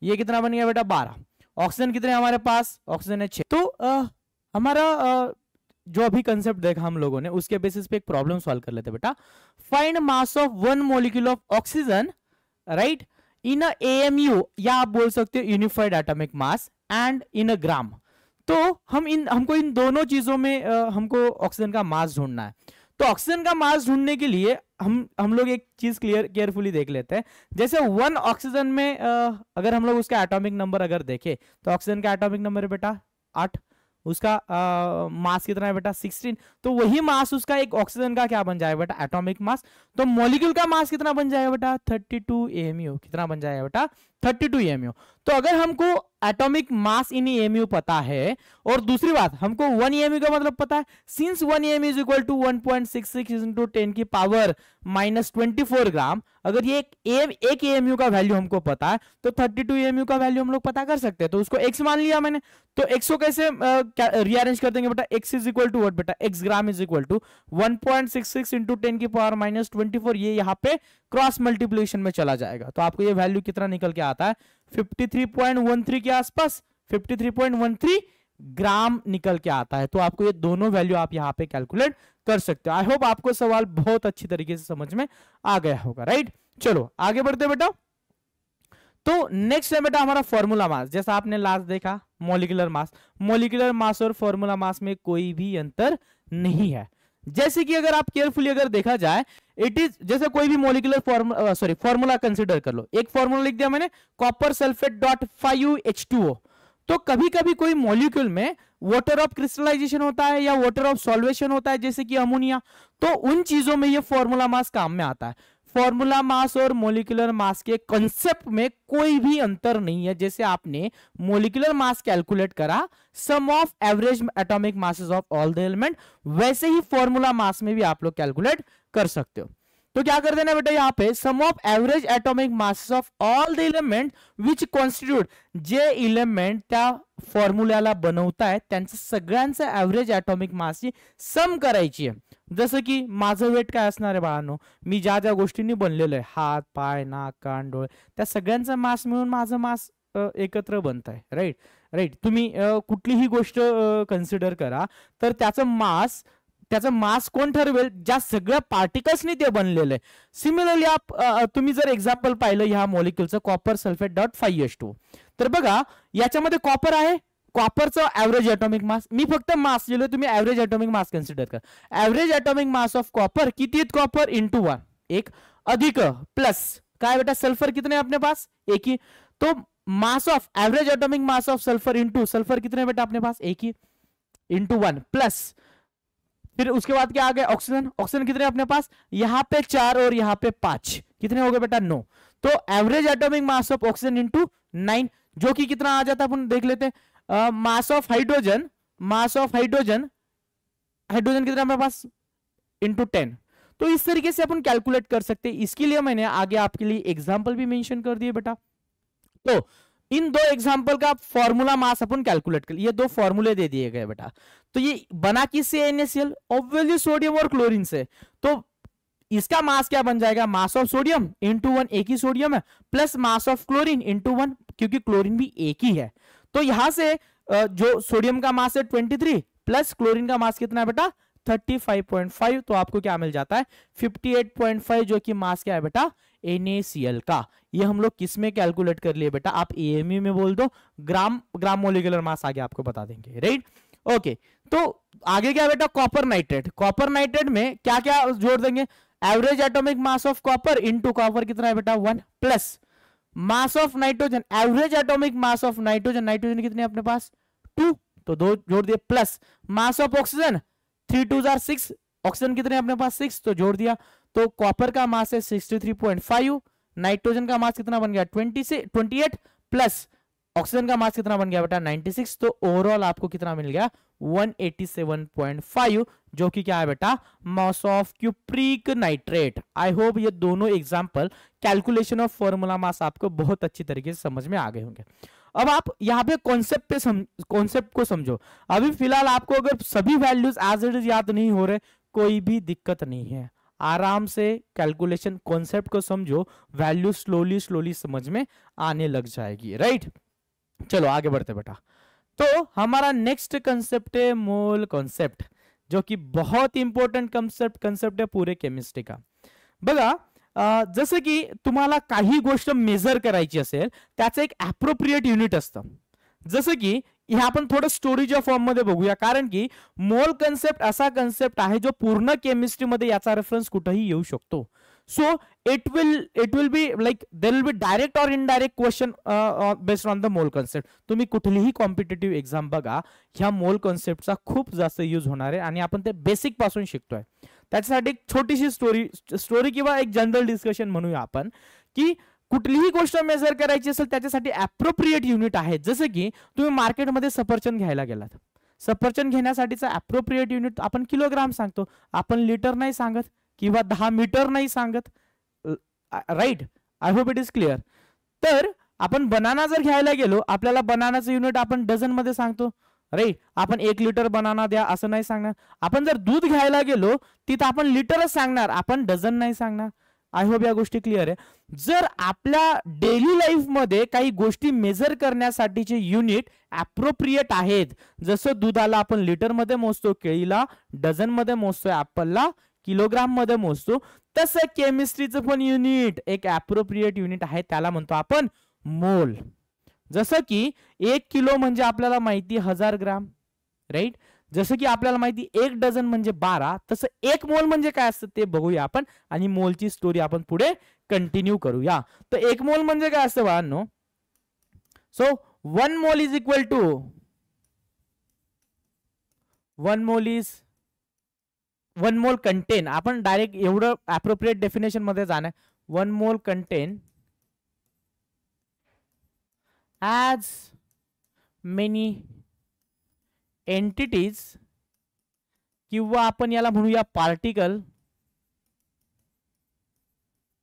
ये कितना बन गया बेटा 12। ऑक्सीजन कितने हमारे पास, ऑक्सीजन है 6। तो हमारा जो अभी कंसेप्ट देखा हम लोगों ने उसके बेसिस पे एक प्रॉब्लम सॉल्व कर लेते बेटा। Find mass of one molecule of oxygen, right, in a AMU, या आप बोल सकते हो unified atomic mass, and in a gram. तो हमको इन दोनों चीजों में हमको ऑक्सीजन का मास ढूंढना है। तो ऑक्सीजन का मास ढूंढने के लिए हम लोग एक चीज केयरफुली देख लेते हैं। जैसे वन ऑक्सीजन में अगर हम लोग उसका एटॉमिक नंबर अगर देखें तो ऑक्सीजन का एटॉमिक नंबर है बेटा 8, उसका मास कितना है बेटा 16। तो वही मास उसका एक ऑक्सीजन का क्या बन जाएगा बेटा, एटॉमिक मास। तो मॉलिक्यूल का मास कितना बन जाएगा बेटा 32 AMU, कितना बन जाएगा बेटा 32 AMU। तो अगर हमको एटॉमिक मास इन AMU पता है, और दूसरी बात हमको 1 AMU का मतलब पता है, since 1 AMU is equal to 1.66 into 10 की पावर -24 ग्राम, अगर ये एक AMU का वैल्यू हमको पता है तो 32 AMU का वैल्यू हम लोग पता कर सकते हैं। तो उसको x मान लिया मैंने, तो x को कैसे रीअरेंज कर देंगे बेटा, x is equal to what बेटा, x gram is equal to 1.66 into 10 की पावर -24, ये यहाँ पे क्रॉस मल्टीप्लिकेशन में चला जाएगा। तो आपको ये वैल्यू कितना निकल के आता है 53.13 के आसपास, 53.13 ग्राम निकल के आता है। तो आपको ये दोनों वैल्यू आप यहाँ पे कैलकुलेट कर सकते हो। आई होप आपको सवाल बहुत अच्छी तरीके से समझ में आ गया होगा, राइट। चलो आगे बढ़ते बेटा। तो नेक्स्ट है बेटा हमारा फॉर्मूला मास। जैसा आपने लास्ट देखा मॉलिक्यूलर मास, मॉलिक्यूलर मास और फॉर्मूला मास में कोई भी अंतर नहीं है। जैसे कि अगर आप केयरफुली अगर देखा जाए, इट इज जैसे कोई भी मॉलिक्यूलर फॉर्मूला कंसीडर कर लो। एक फॉर्मूला लिख दिया मैंने, कॉपर सल्फेट डॉट 5H2O। तो कभी कभी कोई मॉलिक्यूल में वाटर ऑफ क्रिस्टलाइजेशन होता है या वाटर ऑफ सॉल्वेशन होता है, जैसे कि अमोनिया, तो उन चीजों में ये फॉर्मूला मास काम में आता है। फॉर्मूला मास और मॉलिक्यूलर मास के कॉन्सेप्ट में कोई भी अंतर नहीं है। जैसे आपने मॉलिक्यूलर मास कैलकुलेट करा sum of average atomic masses of all the element, वैसे ही फॉर्मूला मास में भी आप लोग कैलकुलेट कर सकते हो। तो क्या कर देना बेटा, यहाँ पे sum of average atomic masses of all the element which constitute, जे एलिमेंट त्या फॉर्म्युल्याला बनवताय त्यांचं सगळ्यांचं एव्हरेज ॲटॉमिक मासची सम करायची आहे। जसं की माझं वेट काय असणार आहे बाळांनो, मी ज्या ज्या गोष्टींनी बनलेलो आहे, हात पाय नाक कान डोळे, त्या सगळ्यांचा मास मिळून माझं मास एकत्र बनत आहे, राईट राईट। तुम्ही कुठलीही गोष्ट कन्सिडर करा तर त्याचं मास कोण ठरवेल, ज्या सगळ्या पार्टिकल्सनी ते बनलेलं आहे। सिमिलरली तुम्ही जर एक्झाम्पल पाहिलं ह्या मॉलिक्यूलचं कॉपर सल्फेट डॉट 5H2, तर बघा याच्यामध्ये कॉपर आहे, कॉपरचं एव्हरेज ॲटॉमिक मास, मी फक्त मास लिहिलं, तुम्ही एव्हरेज ॲटॉमिक मास कन्सिडर करा। Average atomic mass of copper किती आहेत, कॉपर इंटू 1 एक, अधिक प्लस काय बेटा सल्फर कितने अपने पास एक ही, तो mass of average atomic mass of sulphur into sulphur कितने बेटा अपने पास एक ही, इंटू 1 प्लस, फिर उसके बाद क्या आ गया ऑक्सीजन, ऑक्सीजन कितने अपने पास, यहां पे 4 और यहां पे 5, कितने हो गए बेटा 9। तो average atomic mass of oxygen into 9, जो कि कितना आ जाता है अपन देख लेते हैं। मास ऑफ हाइड्रोजन कितना अपने पास इंटू 10। तो इस तरीके से अपन कैलकुलेट कर सकते हैं। इसके लिए मैंने आगे आपके लिए एग्जाम्पल भी मेंशन कर दिए बेटा। तो इन दो एग्जाम्पल का फॉर्मूला मास अपन कैलकुलेट कर, ये दो फॉर्मूले दे दिए गए बेटा। तो ये बना किससे, NaCl, ऑब्वियसली सोडियम और क्लोरीन से। तो इसका मास क्या बन जाएगा, मास ऑफ सोडियम इंटू 1, एक ही सोडियम है, plus mass of chlorine into 1, क्योंकि क्लोरीन भी एक ही है। तो यहां से जो सोडियम का मास है 23 प्लस क्लोरीन का मास कितना है बेटा 35.5, तो आपको क्या मिल जाता है 58.5, जो कि मास क्या है बेटा NaCl का। ये हम लोग किस में कैलकुलेट कर लिए बेटा, आप AMU में बोल दो, ग्राम मोलिकुलर मास आगे आपको बता देंगे, राइट। ओके, तो आगे क्या बेटा कॉपर नाइट्रेट में क्या क्या जोड़ देंगे, average atomic mass of copper into copper कितना है बेटा 1, plus mass of nitrogen, average atomic mass of nitrogen कितने अपने पास 2, तो 2 जोड़ दिए, plus mass of oxygen 3 2 6, oxygen कितने अपने पास 6, तो जोड़ दिया। तो कॉपर का मास है 63.5, नाइट्रोजन का मास कितना बन गया 28 प्लस ऑक्सीजन का मास कितना बन गया बेटा 96, तो ओवरऑल आपको कितना मिल गया 187.5, जो कि क्या है बेटा mass of cupric nitrate. I hope ये दोनों example calculation of formula mass आपको बहुत अच्छी तरीके से समझ में आ गए होंगे। अब आप यहाँ पे कॉन्सेप्ट को समझो। अभी फिलहाल आपको अगर सभी वैल्यूज एज इट इज याद नहीं हो रहे, कोई भी दिक्कत नहीं है, आराम से कैलकुलेशन कॉन्सेप्ट को समझो, वैल्यू स्लोली स्लोली समझ में आने लग जाएगी, राइट। चलो आगे बढ़ते बेटा। तो हमारा नेक्स्ट कंसेप्ट है मोल कॉन्सेप्ट, जो कि बहुत इंपॉर्टंट कंसेप्ट है पूरे केमिस्ट्री का। बघा जसं की तुम्हाला काही गोष्ट मेजर करायची असेल, त्याचं एक ऍप्रोप्रिएट युनिट असतं। जसं की हे आपण थोडं स्टोरीच्या फॉर्म मध्ये बघूया, कारण की मोल कन्सेप्ट असा कन्सेप्ट आहे जो पूर्ण केमिस्ट्री मध्ये याचा रेफरन्स कुठेही येऊ शकतो। So it will be like there will be direct और indirect question based on the mole concept. तुम्ही कुठलीही कॉम्पिटिटिव्ह एक्झाम बघा, ह्या मोल कन्सेप्टचा खूप जास्त यूज होणार आहे आणि आपण ते बेसिक पासून शिकतोय। त्याच्यासाठी एक छोटीशी स्टोरी किंवा एक जनरल डिस्कशन म्हणूया आपण, की कुठलीही गोष्ट मेजर करायची असेल त्याच्यासाठी ऍप्रोप्रिएट युनिट आहे। जसं की तुम्ही मार्केटमध्ये सफरचंद घ्यायला गेलात, सफरचंद घेण्यासाठीचा ऍप्रोप्रिएट युनिट आपण किलोग्राम सांगतो, आपण लिटर नाही सांगत किंवा 10 मीटर नाही सांगत, right. I hope it is clear. तर आपण बनाना जर घ्यायला गेलो, आपल्याला बनानाचं युनिट आपण डझन मध्ये सांगतो, राइट। आपण 1 लिटर बनाना द्या असं नाही सांगणार। आपण जर दूध घ्यायला गेलो तिथं आपण लिटरच सांगणार, आपण डझन नाही सांगणार। आय होप या गोष्टी क्लिअर आहे। जर आपल्या डेली लाईफ मध्ये काही गोष्टी मेजर करण्यासाठीचे युनिट ऍप्रोप्रिएट आहेत, जसं दुधाला आपण लिटर मध्ये मोजतो, केळीला डझन मध्ये मोजतो, ऍपलला किलोग्राम मध्ये मोजतो, तसं केमिस्ट्रीचं पण युनिट एक ऍप्रोप्रिएट युनिट आहे, त्याला म्हणतो आपण मोल। जसं की 1 किलो म्हणजे आपल्याला माहिती 1000 ग्राम, राइट। जसं की आपल्याला माहिती 1 डझन म्हणजे 12, तसं 1 मोल म्हणजे काय असतं ते बघूया आपण, आणि मोलची स्टोरी आपण पुढे कंटिन्यू करूया। तर 1 मोल म्हणजे काय असतं बाळांनो? So 1 mole is equal to 1 mole contain, आपण डायरेक्ट एवढं ऍप्रोप्रिएट डेफिनेशन मध्ये जाणार। 1 mole contain as many entities, किंवा आपण याला म्हणूया particle,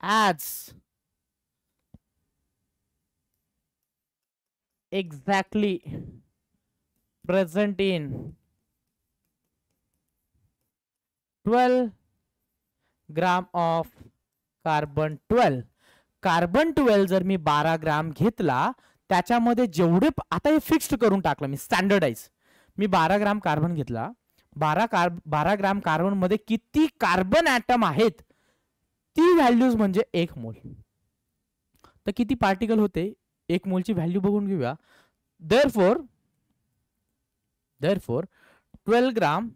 as exactly present in 12 gram of carbon 12। Carbon 12 जर मी 12 ग्राम घेतला, त्याच्यामध्ये जेवढे, आता हे फिक्स्ड करून टाकलं मी, स्टँडर्डाइज, मी 12 ग्राम कार्बन घेतला, 12 ग्राम कार्बन मध्ये किती कार्बन ऍटम आहेत ती व्हॅल्यूज म्हणजे 1 मोल। तर किती पार्टिकल होते 1 मोलची व्हॅल्यू बघून घेऊया। देअरफॉर 12 ग्राम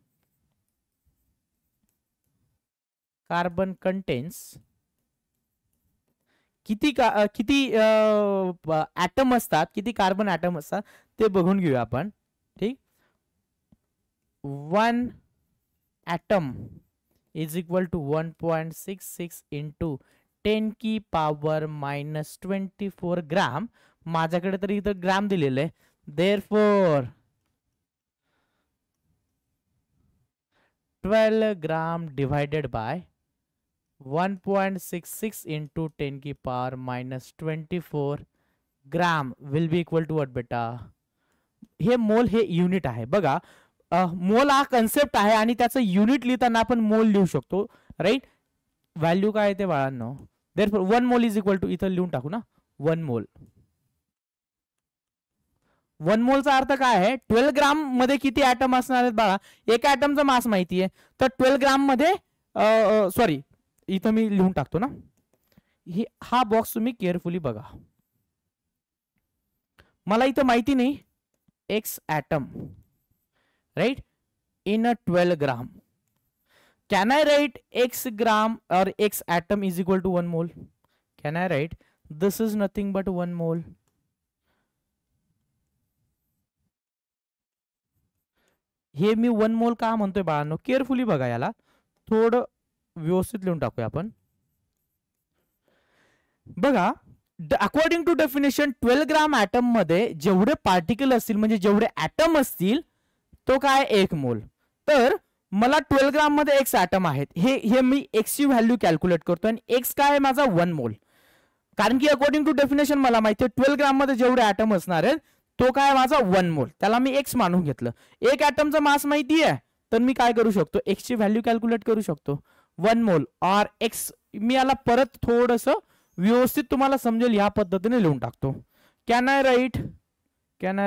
कार्बन कंटेन्स किती ऍटम असतात, किती कार्बन ऍटम असतात ते बघून घेऊया आपण, ठीक। 1 atom is equal to 1.66 into 10 की पावर -24 ग्राम। माझ्याकडे तर इथं ग्राम दिलेलं आहे, therefore 12 gram divided by 1.66 into 10 की power -24 gram will be equal to what बेटा? हे मोल, हे युनिट आहे बघा। मोल हा कन्सेप्ट आहे आणि त्याचं युनिट लिहिताना आपण मोल लिहू शकतो, राइट। व्हॅल्यू काय आहे ते बाळांनो? Therefore 1 mole is equal to, इथं लिहून टाकू ना 1 मोल। 1 मोलचा अर्थ काय आहे? 12 ग्राम मध्ये किती ऍटम असणार आहेत बाळा? एका ऍटमचा मास माहिती आहे, तर 12 ग्राम मध्ये सॉरी इथं मी लिहून टाकतो ना, हा बॉक्स तुम्ही केअरफुली बघा। मला इथं माहिती नाही x atom, right, in a 12 gram. Can I write x gram or x atom is equal to 1 mole? Can I write this is nothing but 1 mole? हे मी 1 मोल का म्हणतोय बाळांनो? केअरफुली बघा, याला थोडं व्यवस्थित लिहून टाकूया आपण। बघा according to definition 12 gram atom मध्ये जेवढे पार्टिकल असतील म्हणजे जेवढे ऍटम असतील तो काय 1 मोल. तर मला 12 ग्राम मध्ये एक्स ऍटम आहेत, हे मी एक्स ची व्हॅल्यू कॅल्क्युलेट करतो आणि एक्स काय आहे माझा 1 मोल. कारण की अकॉर्डिंग टू डेफिनेशन मला माहिती आहे 12 ग्राम मध्ये जेवढे ऍटम असणार आहेत तो काय माझा 1 मोल, त्याला मी एक्स मानून घेतलं. एक ऍटमचा मास माहिती आहे तर मी काय करू शकतो, एक्स ची व्हॅल्यू कॅल्क्युलेट करू शकतो. 1 मोल ऑर एक्स. मी याला परत थोडस व्यवस्थित तुम्हाला समजेल या पद्धतीने लिहून टाकतो. Can I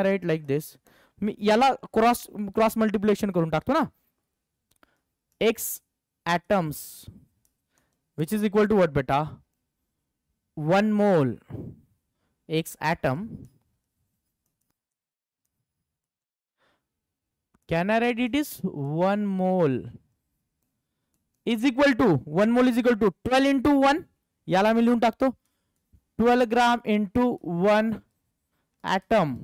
write like this. मी याला क्रॉस मल्टिप्लिकेशन करून टाकतो ना. X atoms which is equal to what beta 1 mole x atom. Can I write it is 1 mole is equal to 1 mole is equal to 12 into 1. याला मी लिहून टाकतो 12 ग्राम into 1 atom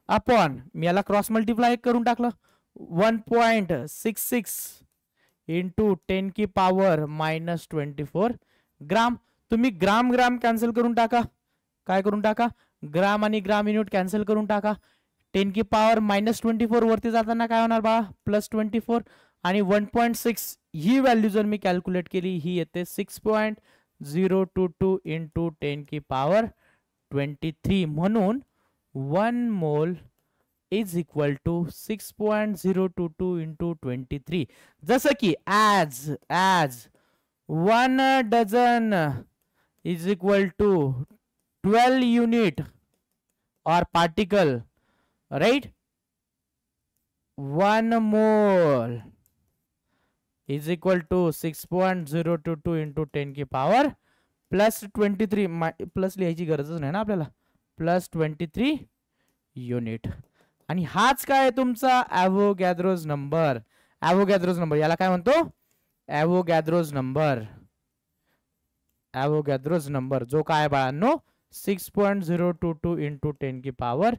upon, मी याला cross multiply करून टाकलं 1.66 into 10 की power -24 ग्राम. तुम्ही ग्राम ग्राम cancel करून टाका. काय करून टाका, ग्राम आणि ग्राम युनिट कॅन्सल करून टाका. 10 की पावर -24 वरती जाताना काय होणार बा +24 आणि 1.6 ही व्हॅल्यू जर मी कॅल्क्युलेट केली ही येते 6.022 इंटू 10 की पावर 23. म्हणून 1 मोल is equal to 6.022 into 23. जसं की as 1 dozen is equal to 12 unit or particle, right? 1 mole is equal to 6.022 into 10 की power +23. प्लस लिहायची गरजच नाही ना आपल्याला, +23 युनिट. आणि हाच काय तुमचा ॲव्होगॅद्रोज नंबर. ॲव्होगॅद्रोज नंबर याला काय म्हणतो, ॲव्होगॅद्रोज नंबर जो काय बाळांनो 6.022 इंटू 10 की पावर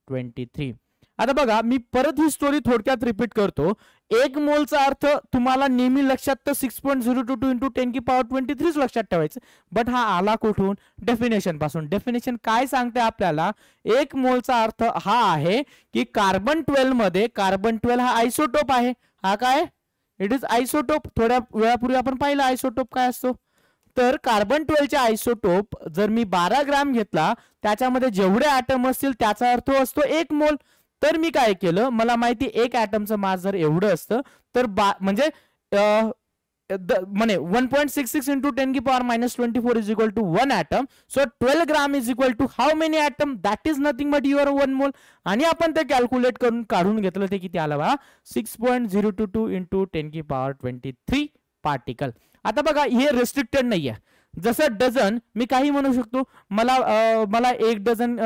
23. आता बघा मी परत ही स्टोरी थोडक्यात रिपीट करतो. 1 मोलचा अर्थ तुम्हाला नेहमी लक्षात तर 6.022 इंटू 10 की पावर 23 लक्षात ठेवायचं. बट हा आला कुठून, डेफिनेशन पासून. डेफिनेशन काय सांगते आपल्याला, 1 मोलचा अर्थ हा आहे की कार्बन 12 मध्ये, कार्बन 12 हा आयसोटोप आहे. हा काय, इट इज आयसोटोप. थोड्या वेळापूर्वी आपण पाहिलं आयसोटोप काय असतो. तर कार्बन 12 चे आयसोटोप जर मी 12 ग्राम घेतला त्याच्यामध्ये जेवढे ॲटम असतील त्याचा अर्थ असतो 1 मोल. तर मी काय केलं, मला माहिती एक ॲटमचं मास जर एवढं असतं तर म्हणजे म्हणे 1.66 इंटू 10 की power -24 is equal to 1 atom. So 12 gram is equal to how many atom, that is nothing but your 1 mole. आणि आपण ते कॅल्क्युलेट करून काढून घेतलं, ते किती आलं बा 6.022 इंटू 10 की पॉवर 23 पार्टिकल. आता बघा हे रेस्ट्रिक्टेड नाहीये. जसं डझन मी काही म्हणू शकतो, मला 1 डझन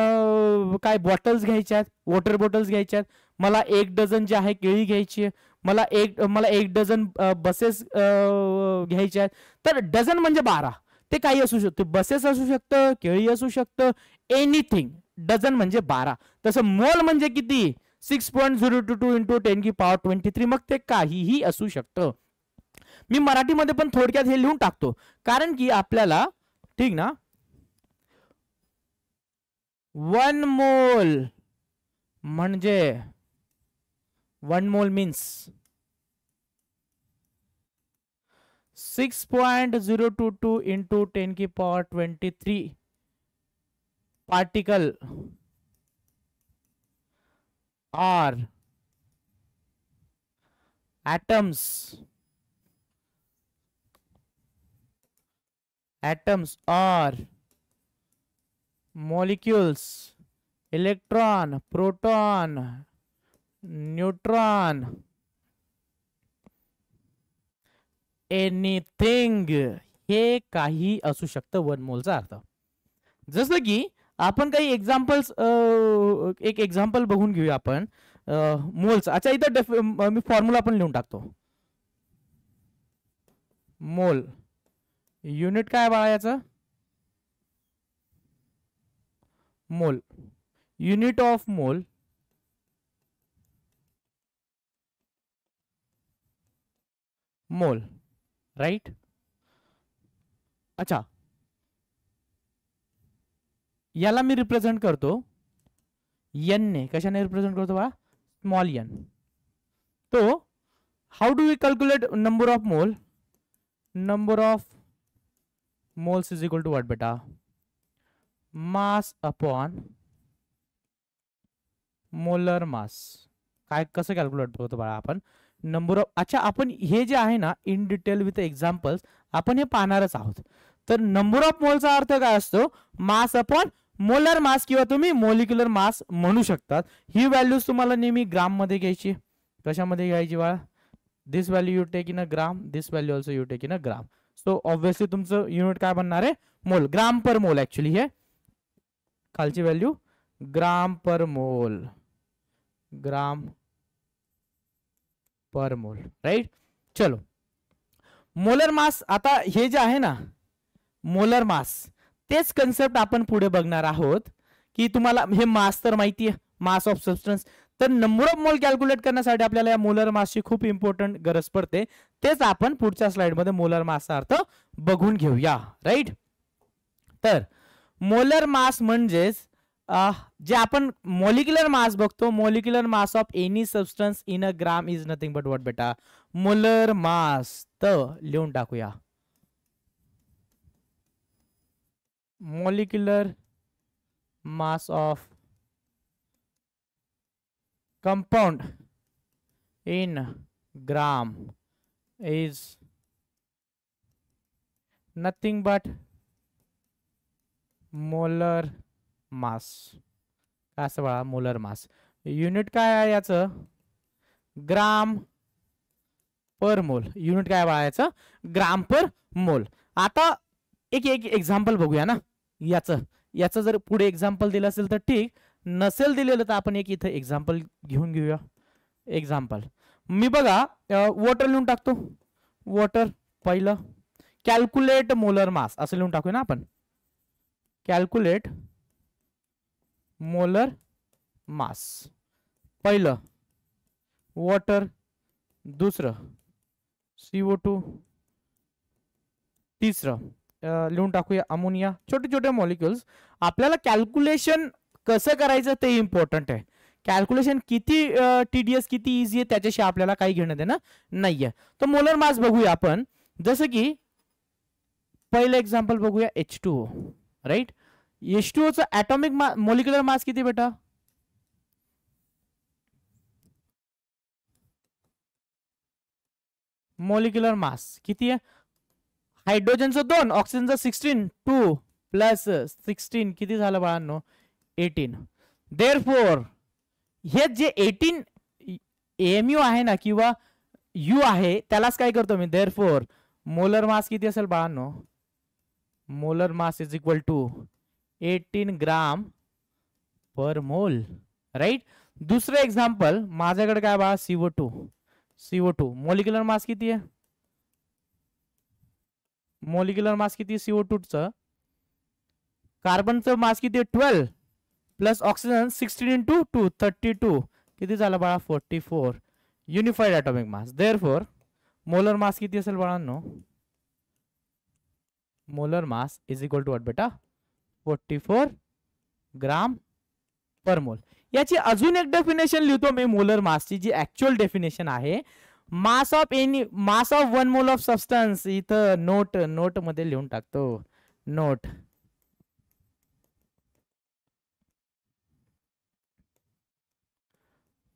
काय बॉटल्स घ्यायच्या आहेत, वॉटर बॉटल्स घ्यायच्या आहेत. मला 1 डझन जे आहे केळी घ्यायची आहे. मला एक डझन बसेस घ्यायच्या आहेत. तर डझन म्हणजे 12, ते काही असू शकतं, बसेस असू शकतं, केळी असू शकतं, एनिथिंग. डझन म्हणजे 12. तसं मोल म्हणजे किती, 6.022 इंटू 10 की पॉवर 23. मग ते काहीही असू शकतं. मी मराठीमध्ये पण थोडक्यात हे लिहून टाकतो कारण की आपल्याला, ठीक ना. 1 मोल म्हणजे 1 मोल मीन्स 6.022 इंटू 10 की power 23 particle are atoms or molecules, electron, proton, neutron, anything. हे काही असू शकतं 1 मोलचा अर्थ. जसं की आपण काही एक्झाम्पल्स, एक एक्झाम्पल बघून घेऊया आपण मोलचा. अच्छा इथं मी फॉर्म्युला पण लिहून टाकतो. मोल युनिट काय बाळा याचं, mole, unit of mole mole, right. अच्छा याला मी रिप्रेझेंट करतो एन ने. कशाने रिप्रेझेंट करतो बा? Small N. तो how do we calculate number of mole? Number of moles is equal to what बेटा? Mass upon molar mass. काय कसं कॅल्क्युलेट करतो बाळा आपण? Number of. अच्छा, आपण हे जे आहे ना इन डिटेल विथ एक्झाम्पल्स आपण हे पाहणारच आहोत. तर नंबर ऑफ मोलचा अर्थ काय असतो? मास अपॉन मोलर मास किंवा तुम्ही मोलिक्युलर मास म्हणू शकतात. ही व्हॅल्यूज तुम्हाला नेहमी ग्राम मध्ये घ्यायची. कशामध्ये घ्यायची बाळा? This value you take in a gram, this value also you take in a gram. So obviously तुमचं युनिट काय बनणार आहे? मोल. ग्राम पर मोल. ऍक्च्युली हे खालची व्हॅल्यू ग्राम पर मोल. ग्राम पर मोल. राइट. चलो, मोलर मास. आता हे जे आहे ना मोलर मास, तेच कन्सेप्ट आपण पुढे बघणार आहोत. की तुम्हाला हे मास तर माहिती आहे, मास ऑफ सबस्टन्स. तर नंबर ऑफ मोल कॅल्क्युलेट करण्यासाठी आपल्याला या मोलर मासची खूप इम्पॉर्टंट गरज पडते. तेच आपण पुढच्या स्लाइड मध्ये मोलर मासचा अर्थ बघून घेऊया. राइट. तर मोलर मास म्हणजेच जे आपण मॉलिक्युलर मास बघतो, molecular mass of any substance in a gram is nothing but what बेटा? Molar mass. तर लिहून टाकूया molecular mass of compound in gram is nothing but molar mass. काय असं बघा, मोलर मास. युनिट काय आहे याचं? ग्राम पर मोल. युनिट काय बघा याचं? ग्राम पर मोल. आता एक एक्झाम्पल बघूया ना याचं जर पुढे एक्झाम्पल दिलं असेल तर ठीक, नसेल दिलेलं तर आपण एक इथे एक्झाम्पल घेऊन घेऊया. एक्झाम्पल मी बघा वॉटर लिहून टाकतो. वॉटर पहिलं. कॅल्क्युलेट मोलर मास असं लिहून टाकूया ना आपण. कॅल्क्युलेट मोलर मास पहिलं वॉटर, दुसरं CO2, तिसरं लिहून टाकूया अमोनिया. छोटे छोटे मॉलिक्युल्स. आपल्याला कॅल्क्युलेशन कसं करायचं ते इम्पॉर्टंट आहे. कॅल्क्युलेशन किती टीडीएस किती इझी आहे त्याच्याशी आपल्याला काही घेणं देणं नाहीये. तर मोलर मास बघूया आपण. जसं की पहिलं एक्झाम्पल बघूया H2O. राईट. H2O चा ऍटॉमिक मॉलिक्युलर मास किती बेटा? मॉलिक्युलर मास किती आहे? हायड्रोजनचं 2, ऑक्सिजनचं 16, 2 प्लस 16 किती झालं बाळांनो? 18. देअरफॉर हे जे 18 AMU आहे ना किंवा U आहे त्यालाच काय करतो मी? देअरफॉर मोलर मास किती असेल बाळांनो? Molar mass is equal to 18 gram per mole. Right. दुसरं एक्झाम्पल माझ्याकडे काय बाळा? CO2 मॉलिक्युलर मास किती आहे? मॉलिक्युलर मास किती CO2 चं? कार्बनचं मास किती आहे? 12 प्लस ऑक्सिजन 16 इंटू 2 32 किती झालं बाळा? 44. Unified atomic mass. Therefore molar mass किती असेल बाळांनो? Molar mass is equal to what बेटा? 44 ग्राम पर मोल. याची अजून एक डेफिनेशन लिहितो मी मोलर मासची, जी ऍक्च्युअल डेफिनेशन आहे. Mass of mass of 1 mole of substance. इथं नोट मध्ये लिहून टाकतो. नोट.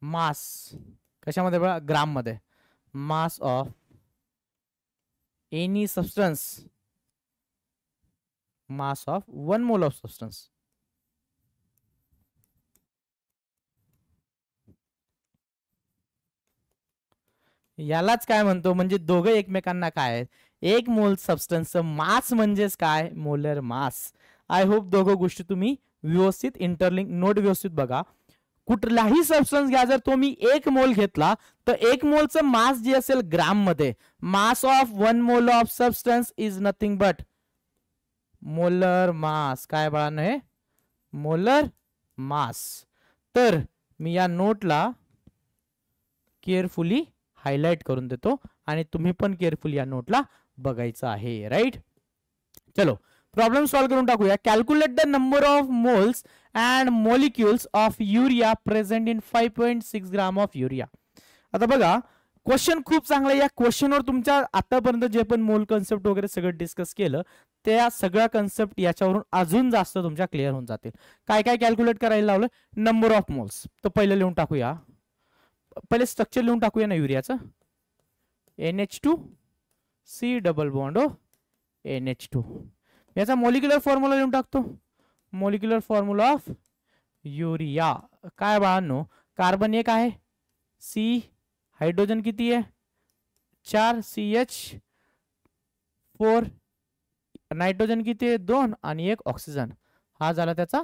मास कशामध्ये बघा? ग्राम मध्ये. मास of any substance, mass of 1 mole of substance. यालाच काय म्हणतो? म्हणजे दोघं एकमेकांना काय आहेत? 1 मोल सबस्टन्सचं मास म्हणजेच काय? Molar mass. आय होप दोघं गोष्टी तुम्ही व्यवस्थित इंटरलिंक नोट व्यवस्थित बघा. कुठलाही सबस्टन्स घ्या, जर तुम्ही 1 मोल घेतला तर 1 मोलचं मास जे असेल ग्राम मध्ये, mass of 1 mole of substance is nothing but molar mass. काय बाळांनो? हे मोलर मास. तर मी या नोटला केअरफुली हायलाइट करून देतो आणि तुम्ही पण केअरफुली या नोटला बघायचं आहे. राईट. चलो प्रॉब्लेम सॉल्व करून टाकूया. Calculate the number of moles and molecules of urea present in 5.6 gram of urea. आता बघा क्वेश्चन खूप चांगला. या क्वेश्चनवर तुमच्या आतापर्यंत जे पण मोल कन्सेप्ट वगैरे सगळं डिस्कस केलं त्या सगळ्या कन्सेप्ट याच्यावरून अजून जास्त तुमच्या क्लिअर होऊन जातील. काय काय कॅल्क्युलेट करायला लावलं. नंबर ऑफ मोल्स तर पहिलं लिहून टाकूया. पहिले स्ट्रक्चर लिहून टाकूया ना युरियाचं. NH2 C double bond NH2. याचा मॉलिक्युलर फॉर्म्युला लिहून टाकतो. मॉलिक्युलर फॉर्म्युला ऑफ युरिया काय बाळांनो. कार्बन एक आहे. C हाइड्रोजन किती आहे 4 CH4. नाइट्रोजन किती आहे 2 आणि 1 ऑक्सिजन. हा झाला त्याचा